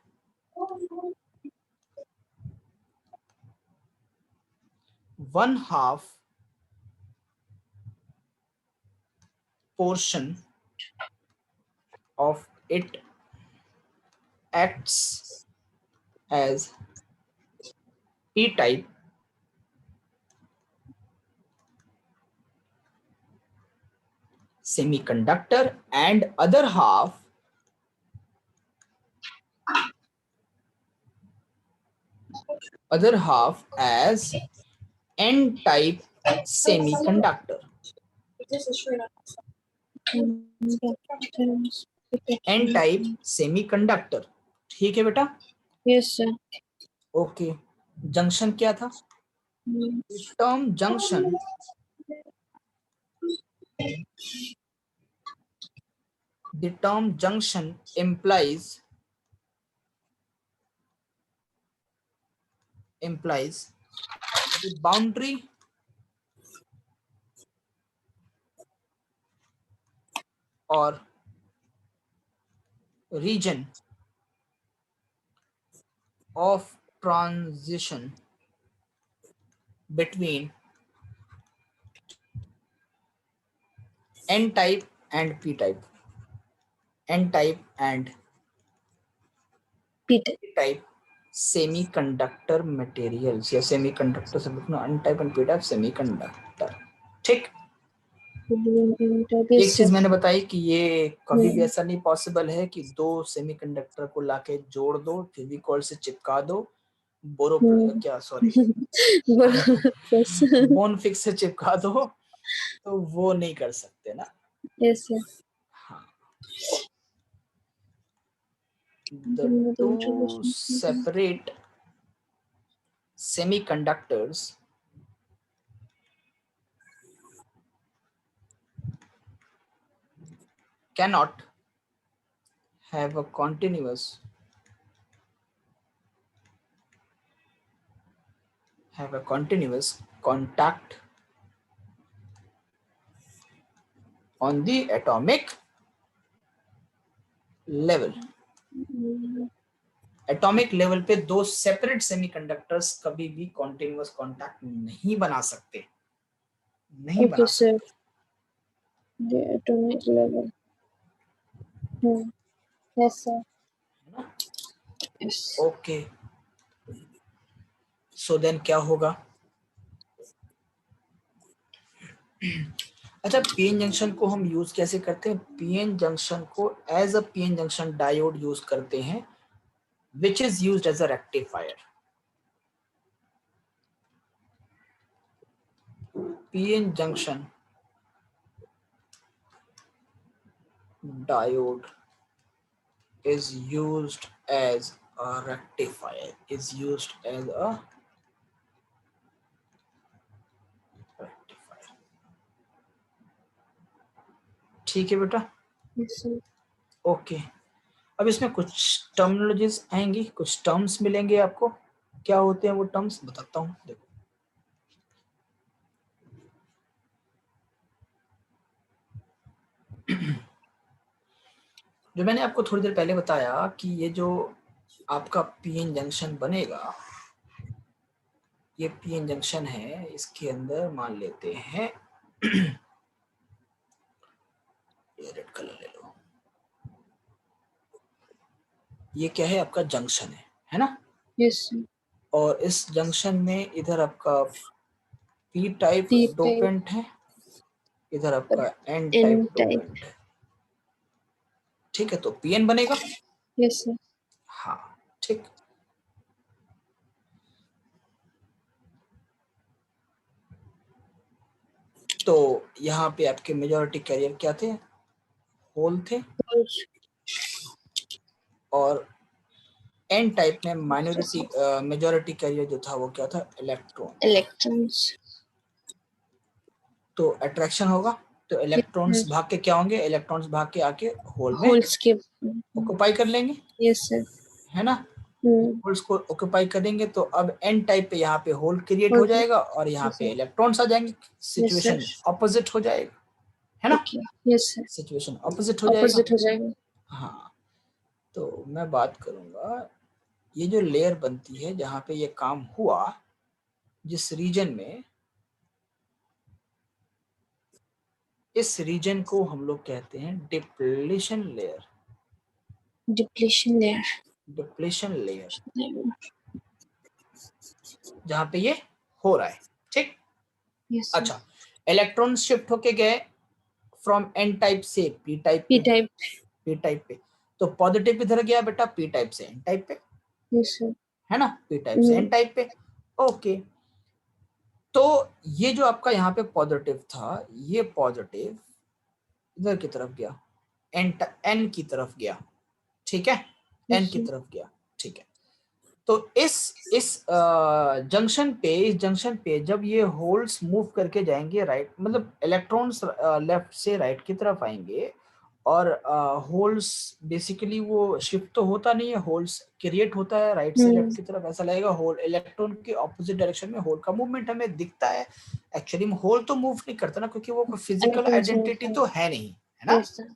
one half portion of it acts as p-type semiconductor and other half as n-type semiconductor. n-type semiconductor. ठीक है बेटा? Yes, sir. ओके, जंक्शन क्या था? Term junction the term junction implies the boundary or region of transition between n-type and p-type, n-type and p-type semiconductor materials या semiconductor से लिखना n-type and p-type semiconductor. ठीक, एक चीज मैंने बताई कि ये कभी भी ऐसा नहीं पॉसिबल है कि दो सेमीकंडक्टर को लाके जोड़ दो, फेविकॉल से चिपका दो, क्या सॉरी बोनफिक्स से चिपका दो, तो वो नहीं कर सकते ना. Yes, sir. हाँ. The two separate semiconductors cannot have a continuous contact on the atomic level. Atomic level पे दो सेपरेट सेमीकंडक्टर्स कभी भी कॉन्टिन्यूअस कांटेक्ट नहीं बना सकते, नहीं बना सकते. The atomic level. Yes, sir. Yes. Okay, so then क्या होगा? अच्छा, पीएन जंक्शन को हम यूज कैसे करते हैं? पीएन जंक्शन को as a PN junction diode use करते हैं, which is used as a rectifier. PN junction diode is used as a rectifier. ठीक है बेटा? ओके, अब इसमें कुछ टर्मिनोलॉजीज आएंगी, कुछ टर्म्स मिलेंगे आपको. क्या होते हैं वो टर्म्स बताता हूँ. देखो, जो मैंने आपको थोड़ी देर पहले बताया कि ये जो आपका पीएन जंक्शन बनेगा, ये पीएन जंक्शन है, इसके अंदर मान लेते हैं ये रेड कलर ले लो, ये क्या है? आपका जंक्शन है ना? यस. और इस जंक्शन में इधर आपका पी टाइप डोपेंट है, इधर आपका एन टाइप डोपेंट है. ठीक है, तो पीएन बनेगा. Yes sir. हाँ, ठीक. तो यहाँ पे आपके मेजॉरिटी कैरियर क्या थे? होल थे. और एन टाइप में माइनॉरिटी मेजॉरिटी कैरियर जो था वो क्या था? इलेक्ट्रॉन्स. तो अट्रैक्शन होगा, तो इलेक्ट्रॉन्स भाग के क्या होंगे? इलेक्ट्रॉन्स भाग के आके होल में ऑक्यूपाई कर लेंगे. यस सर, है ना? होल्स को ऑक्यूपाई करेंगे तो अब एन टाइप पे यहाँ पे होल क्रिएट हो जाएगा और यहाँ पे इलेक्ट्रॉन्स आ जाएंगे. सिचुएशन ऑपोजिट हो जाएगा, है ना? यस सर, सिचुएशन ऑपोजिट हो जाएगा. हाँ, तो मैं बात करूंगा, ये जो लेयर बनती है जहाँ पे ये काम हुआ, जिस रीजन में इस रीजन को हम लोग कहते हैं depletion layer. Depletion layer. Depletion layer जहां पे ये हो रहा है, ठीक। यस अच्छा, इलेक्ट्रॉन शिफ्ट होके गए फ्रॉम एन टाइप से पी टाइप पी पे। टाइप। पी टाइप पे तो पॉजिटिव इधर गया बेटा पी टाइप से एन टाइप पे, यस सर। है ना, पी टाइप से एन टाइप पे। ओके, तो ये जो आपका यहाँ पे पॉजिटिव था, ये पॉजिटिव इधर की तरफ गया, एन की तरफ गया, ठीक है, एन की तरफ गया, ठीक है। तो इस जंक्शन पे जब ये होल्स मूव करके जाएंगे राइट, मतलब इलेक्ट्रॉन्स लेफ्ट से राइट की तरफ आएंगे, और होल्स बेसिकली वो शिफ्ट तो होता नहीं है, होल्स क्रिएट होता है राइट से लेफ्ट की तरफ, ऐसा लगेगा होल इलेक्ट्रॉन के ऑपोजिट डायरेक्शन में होल का मूवमेंट हमें दिखता है। एक्चुअली में होल तो मूव नहीं करता ना, क्योंकि वो फिजिकल आइडेंटिटी तो है नहीं, है ना। Yes sir.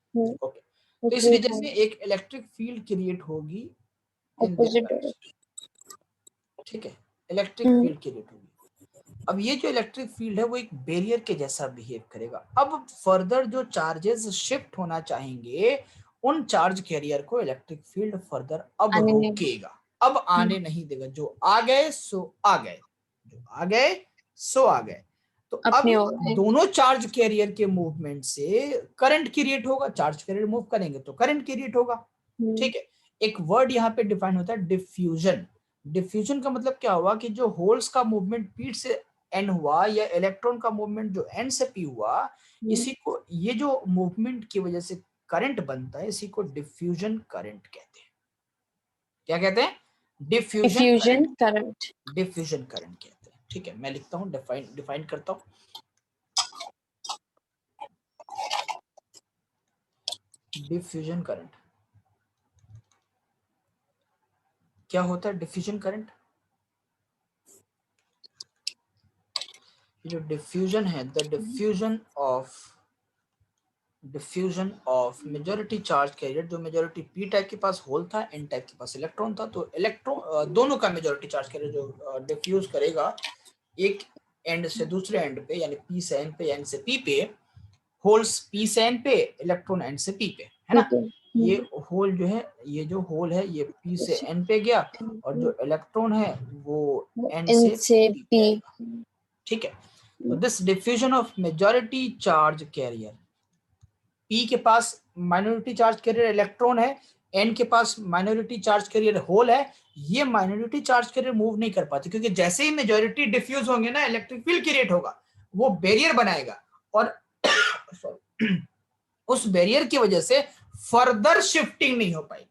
ओके, तो इस रीजन में एक इलेक्ट्रिक फील्ड क्रिएट होगी इन दिस ऑपोजिट डायरेक्शन, ठीक है, इलेक्ट्रिक डायरेक्शन। फील्ड क्रिएट होगी। अब ये जो इलेक्ट्रिक फील्ड है वो एक बैरियर के जैसा बिहेव करेगा। अब फर्दर जो चार्जेस शिफ्ट होना चाहेंगे, उन चार्ज कैरियर को इलेक्ट्रिक फील्ड फर्दर अब रोकेगा, अब आने नहीं देगा। जो आ गए सो आ गए, जो आ गए सो आ गए। तो अब दोनों चार्ज कैरियर के मूवमेंट से करंट क्रिएट होगा, चार्ज कैरियर मूव करेंगे तो करंट क्रिएट होगा, ठीक है। एक वर्ड यहाँ पे डिफाइन होता है डिफ्यूजन। डिफ्यूजन का मतलब क्या हुआ कि जो होल्स का मूवमेंट पी से एन हुआ, या इलेक्ट्रॉन का मूवमेंट जो एन से पी हुआ, इसी को, ये जो मूवमेंट की वजह से करंट बनता है, इसी को डिफ्यूजन करंट कहते हैं। क्या कहते हैं? Diffusion current. डिफ्यूजन करंट कहते हैं, ठीक है। मैं लिखता हूं, डिफाइन करता हूं। डिफ्यूजन करंट क्या होता है? डिफ्यूजन करंट, जो डिफ्यूजन है, the diffusion of majority charge career, जो मेजॉरिटी पी टाइप के पास होल था, एन टाइप के पास इलेक्ट्रॉन था, तो इलेक्ट्रॉन दोनों का मेजॉरिटी चार्ज कैरियर जो डिफ्यूज करेगा एक एंड से दूसरे एंड पे, यानी पी से एन पे, एन से पी पे, होल्स पी से एन पे, इलेक्ट्रॉन एन से पी पे, है ना। ये होल जो है, ये जो होल है, ये पी से एन पे गया, और जो इलेक्ट्रॉन है वो एन से पी पे आएगा, ठीक है। तो this diffusion of majority charge career, P के पास माइनॉरिटी चार्ज कैरियर इलेक्ट्रॉन है, एन के पास माइनॉरिटी चार्ज कैरियर होल है, ये माइनॉरिटी चार्ज कैरियर मूव नहीं कर पाते, क्योंकि जैसे ही मेजॉरिटी डिफ्यूज होंगे ना, इलेक्ट्रिक फील्ड क्रिएट होगा, वो बैरियर बनाएगा, और उस बैरियर की वजह से फर्दर शिफ्टिंग नहीं हो पाएगी,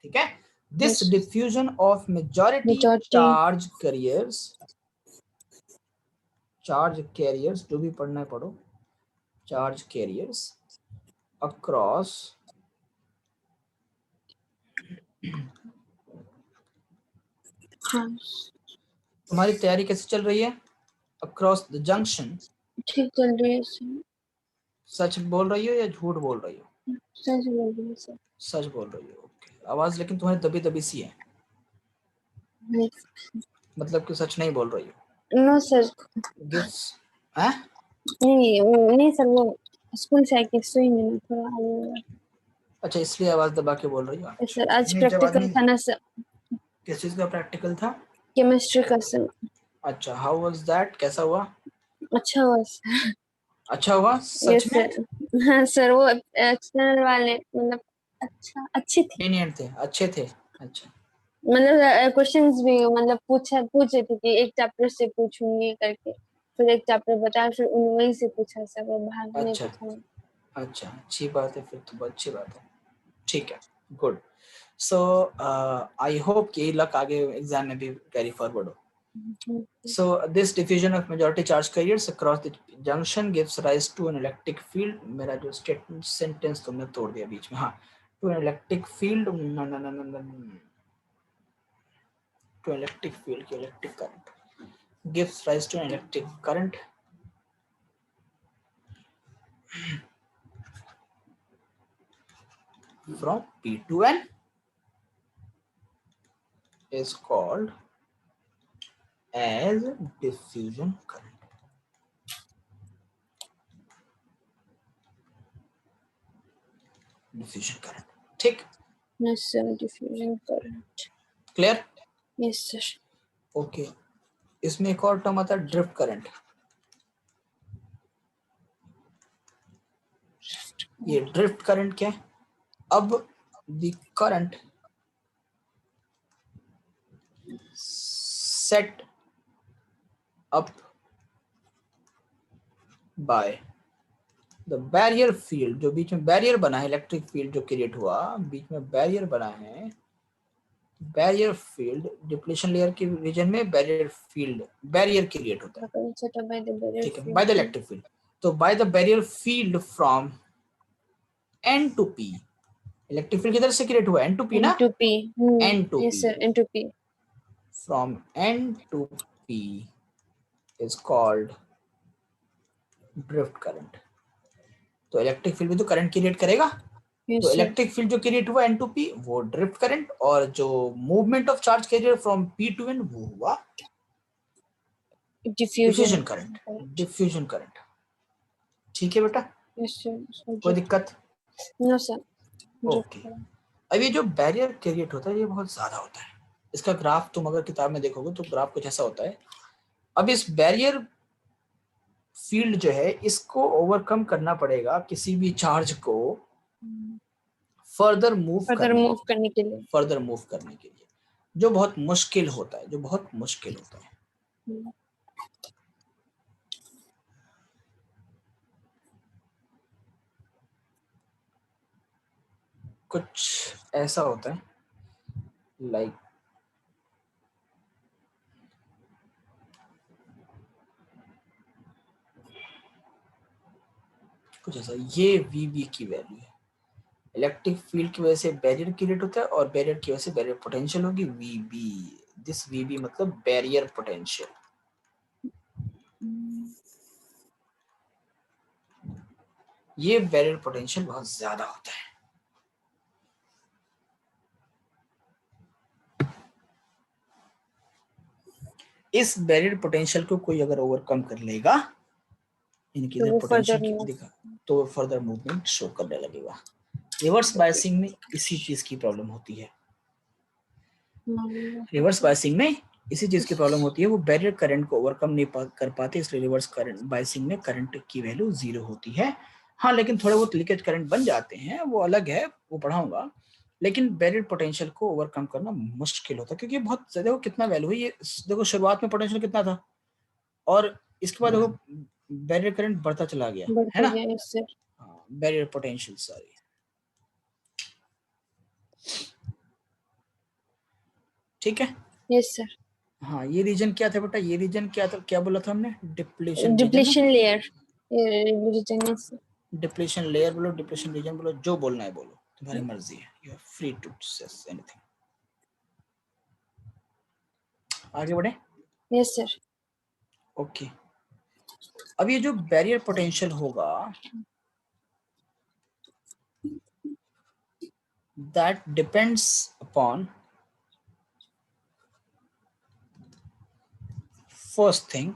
ठीक है। This diffusion of majority charge carriers, जो भी पढ़ना है पढ़ो, चार्ज कैरियर्स अक्रॉस तुम्हारी तैयारी कैसे चल रही है? अक्रॉस द जंक्शन ठीक चल रही है सर। सच बोल रही हो या झूठ बोल रही हो? सच बोल रही हूँ सर। सच बोल रही हो, ओके। आवाज लेकिन तुम्हारी दबी दबी सी है, मतलब कि सच नहीं बोल रही हो? No sir. गिव्स हैं? नहीं नहीं सर, वो स्कूल से आके सोई नहीं थोड़ा। अच्छा, इसलिए आवाज दबा के बोल रही हो? सर आज प्रैक्टिकल था ना सर। किस चीज का प्रैक्टिकल था? केमिस्ट्री का सर। अच्छा, हाउ वाज दैट, कैसा हुआ? अच्छा हुआ सर। अच्छा हुआ सच में? सर हाँ सर, वो एक्सटर्नल वाले मतलब अच्छा अच्छे थे, lenient थे, अच्छे थे, अच्छा। मतलब क्वेश्चंस भी मतलब पूछे थे कि एक चैप्टर से पूछूंगी करके, फिर एक चैप्टर बताया, फिर उन वही से पूछा सर, वो बाहर नहीं अच्छा पूछा। अच्छा, अच्छी बात है, फिर तो बहुत अच्छी बात है, ठीक है, गुड। सो आई होप कि लक आगे एग्जाम में भी कैरी फॉरवर्ड हो। So this diffusion of majority charge carriers across the junction gives rise to an electric field. मेरा जो statement sentence तुमने तोड़ दिया बीच में, हाँ, to an electric field, to electric field की electric current gives rise to an electric current from P to N is called as diffusion current. Diffusion current. ठीक, Yes sir, diffusion current. Clear? Yes sir. Okay, इसमें एक और term आता है drift current. ये drift current क्या है? अब the current set up by the barrier field, जो बीच में बैरियर बना है, इलेक्ट्रिक फील्ड जो क्रिएट हुआ, बीच में बैरियर बना है, बैरियर फील्ड डिप्लीशन लेयर के रीजन में बैरियर फील्ड, बैरियर क्रिएट होता है, Set up by the barrier ठीक है, field. By the electric field. तो by the barrier field from N to P, electric field किधर से क्रिएट हुआ? एन टू पी ना, N to P. N to Yes P, sir, N to P. From N to P is called drift current. तो electric field भी तो current create करेगा, Yes तो sir. Electric field जो create हुआ N to P वो drift current, और जो movement of charge carrier from P to N वो हुआ डिफ्यूजन करंट, डिफ्यूजन करंट। ठीक है बेटा, Yes sir. कोई दिक्कत? No sir. ओके, अब ये जो बैरियर क्रिएट होता है ये बहुत ज्यादा होता है, इसका ग्राफ तुम अगर किताब में देखोगे तो ग्राफ कुछ ऐसा होता है। अब इस बैरियर फील्ड जो है इसको ओवरकम करना पड़ेगा किसी भी चार्ज को फर्दर मूव करने के लिए, फर्दर मूव करने के लिए, जो बहुत मुश्किल होता है, जो बहुत मुश्किल होता है। कुछ ऐसा होता है लाइक कुछ ऐसा, ये वीबी की वैल्यू है, इलेक्ट्रिक फील्ड की वजह से बैरियर क्रिएट होता है और बैरियर की वजह से बैरियर पोटेंशियल होगी वीबी। दिस वीबी मतलब बैरियर पोटेंशियल। ये बैरियर पोटेंशियल बहुत ज्यादा होता है। इस बैरियर पोटेंशियल को कोई अगर ओवरकम कर लेगा, इनकी इधर पोटेंशियल दिखा, तो फर्दर मूवमेंट शो करने लगेगा। रिवर्स बायसिंग में इसी चीज की प्रॉब्लम होती है, रिवर्स बायसिंग में इसी चीज की प्रॉब्लम होती है, वो बैरियर करंट को ओवरकम नहीं कर पाते, इसलिए रिवर्स करंट बायसिंग में करंट की वैल्यू 0 होती है। हाँ, लेकिन थोड़े बहुत लीकेज करंट बन जाते हैं, वो अलग है, वो पढ़ाऊंगा, लेकिन बैरियर पोटेंशियल को ओवरकम करना मुश्किल होता है, क्योंकि बहुत ज्यादा, कितना वैल्यू है ये देखो, शुरुआत में पोटेंशियल कितना था और इसके बाद देखो बैरियर करंट बढ़ता चला गया, है ना? हाँ, बैरियर पोटेंशियल, सॉरी। ठीक है, यस सर। हाँ, ये रीजन क्या था बेटा, ये रीजन क्या था, क्या बोला था हमने? डिप्लीशन लेयर, डिप्लीशन लेयर बोलो, डिप्लीशन रीजन बोलो, जो बोलना है बोलो, तुम्हारी मर्जी है, you are free to say anything. आगे बढ़े? Yes sir. ओके, अब ये जो बैरियर पोटेंशियल होगा that depends upon, first thing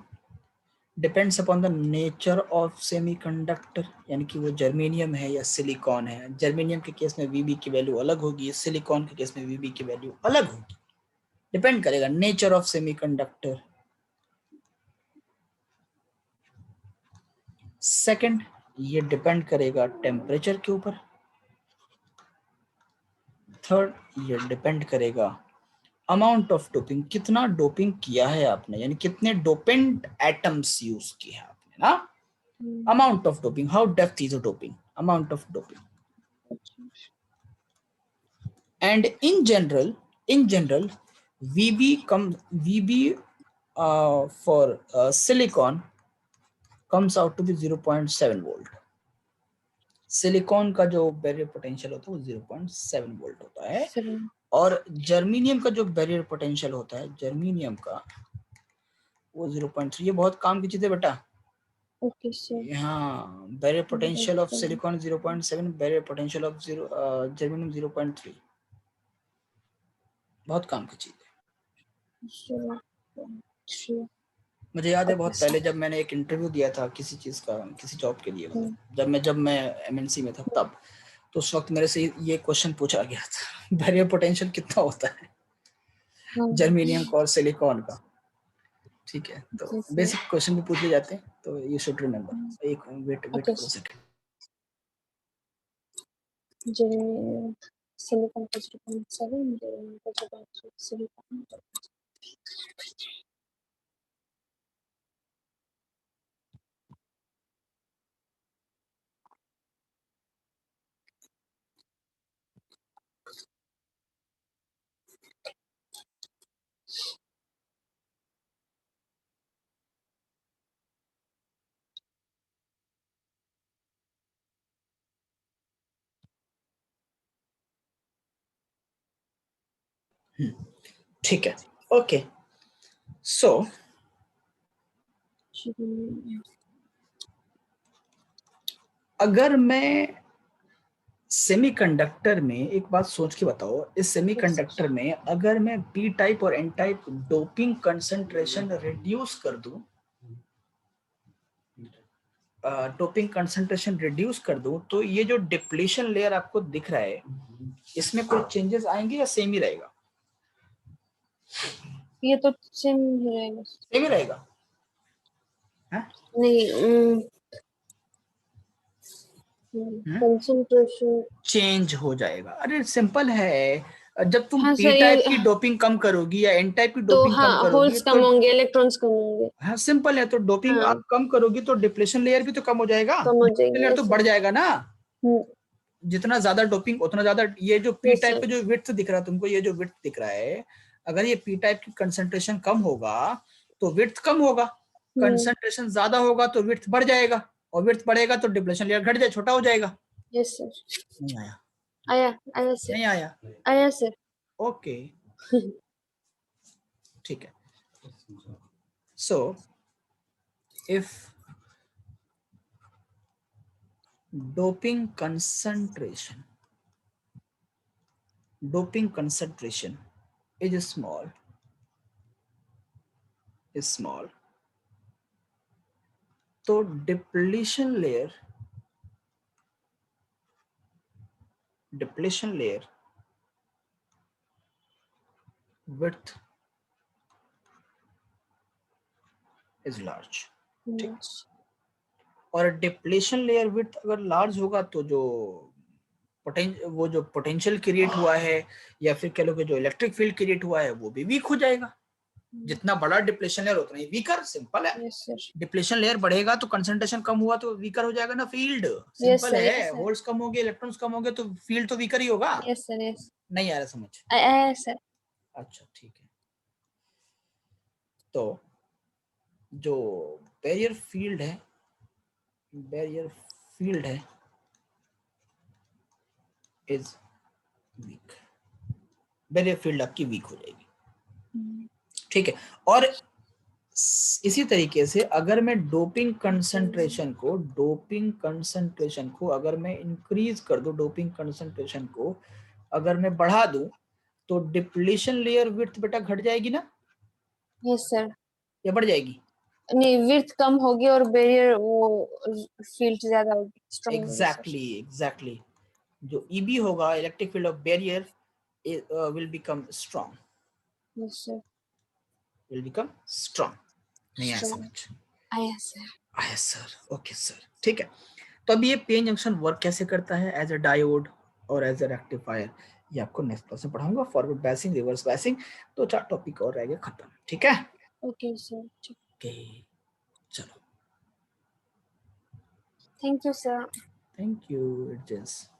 depends upon the nature of semiconductor, यानी कि वो जर्मेनियम है या सिलिकॉन है। जर्मेनियम के केस में वीबी की वैल्यू अलग होगी, सिलिकॉन के केस में वीबी की वैल्यू अलग होगी, डिपेंड करेगा नेचर ऑफ सेमीकंडक्टर। सेकंड, ये डिपेंड करेगा टेम्परेचर के ऊपर। थर्ड, ये डिपेंड करेगा अमाउंट ऑफ डोपिंग, कितना डोपिंग किया है आपने, यानी कितने डोपेंट एटम्स यूज किए हैं आपने ना। Amount of doping, how depth is doping, amount of doping. And in general VB for silicon comes out to be 0.7 volt. Silicon का जो बैरियर पोटेंशियल होता है वो 0.7 वोल्ट होता है, और जर्मेनियम का जो बैरियर पोटेंशियल होता है, जर्मेनियम का वो 0.3। ये बहुत काम की चीज है बेटा। Okay sir. हाँ, barrier potential of silicon 0.7, barrier potential of germanium 0.3, बहुत काम की चीज है। मुझे याद है बहुत पहले जब मैंने एक इंटरव्यू दिया था किसी चीज का, किसी जॉब के लिए, जब मैं एमएनसी में था तब, तो उस वक्त मेरे से ये क्वेश्चन पूछा गया था, बैरियर पोटेंशियल कितना होता है जर्मेनियम और सिलिकॉन का। ठीक है, तो बेसिक क्वेश्चन भी पूछे जाते हैं, तो यू शुड रिमेंबर। एक wait for a second. Silicon का 0.7, जर्मेनियम का 0.3, सिलिकॉन ठीक है, ओके। सो अगर मैं सेमीकंडक्टर में, एक बात सोच के बताओ, इस सेमीकंडक्टर में अगर मैं पी टाइप और N type doping concentration reduce कर दूं, डोपिंग कंसंट्रेशन रिड्यूस कर दूं, तो ये जो डिप्लीशन लेयर आपको दिख रहा है, इसमें कोई चेंजेस आएंगे या सेम ही रहेगा? ये तो सेम ही रहेगा। सेम ही रहेगा? नहीं, कंसंट्रेशन चेंज हो जाएगा। अरे सिंपल है, जब तुम हाँ पी सर, टाइप ये की डोपिंग कम करोगी या एन टाइप की तो डोपिंग हाँ, कम करोगी होल्स तो कम होंगे, इलेक्ट्रॉन्स कम होंगे। हाँ सिंपल है, तो डोपिंग हाँ, आप कम करोगी तो डिप्लेशन लेयर भी तो कम हो जाएगा, कम हो डिप्लेशन जाएंगे। लेयर तो यस बढ़ सर। जाएगा ना। जितना ज्यादा डोपिंग उतना ज्यादा, ये जो पी यस टाइप सर। पे जो विड्थ दिख रहा है तुमको, ये जो विड्थ दिख रहा है, अगर ये पी टाइप की कंसंट्रेशन कम होगा तो विड्थ कम होगा, कंसंट्रेशन ज्यादा होगा तो विड्थ बढ़ जाएगा, और विड्थ बढ़ेगा तो डिप्लेशन लेयर घट जाए, छोटा हो जाएगा। Yes sir. नहीं आया? आया आया सर। नहीं आया? आया सर। ओके, ठीक है। So if doping concentration is small, तो depletion layer width is large। ठीक, और डिप्लीशन लेयर विड्थ अगर लार्ज होगा तो जो वो जो पोटेंशियल क्रिएट हुआ है, या फिर कह लो कि जो इलेक्ट्रिक फील्ड क्रिएट हुआ है, वो भी वीक हो जाएगा। जितना बड़ा डिप्लेशन लेयर उतना ही वीकर, सिंपल है। डिप्लेशन लेयर बढ़ेगा तो कंसंट्रेशन कम हुआ तो वीकर हो जाएगा ना फील्ड, सिंपल है। होल्स कम होंगे, इलेक्ट्रॉन्स कम होंगे, तो फील्ड तो वीकर ही होगा। Yes sir. यस। नहीं आ रहा समझ? आया सर। अच्छा ठीक है, तो जो बैरियर फील्ड है इज वीक, बैरियर फील्ड आपकी वीक हो जाएगी। ठीक है, और इसी तरीके से अगर मैं डोपिंग कंसंट्रेशन को अगर मैं इंक्रीज कर दूं, डोपिंग कंसंट्रेशन को अगर मैं बढ़ा दूं, तो डिप्लीशन लेयर विड्थ बेटा घट जाएगी ना? Yes sir. या बढ़ जाएगी? नहीं, विड्थ कम होगी और बैरियर वो फील्ड ज्यादा होगी, स्ट्रांग होगी सर। एग्जैक्टली जो ईबी होगा, electric field of barrier will become strong। Yes sir. will become strong। नहीं आया समझ? आया सर। आया सर, ओके सर, ठीक है। तो अब ये पीएन जंक्शन वर्क कैसे करता है एज अ डायोड और एज अ रेक्टिफायर, ये आपको नेक्स्ट क्लास में पढ़ाऊंगा। फॉरवर्ड बायसिंग, रिवर्स बायसिंग, तो 4 टॉपिक और रह गए खत्म। ठीक है, ओके सर। ओके, चलो, thank you sir. Thank you. It just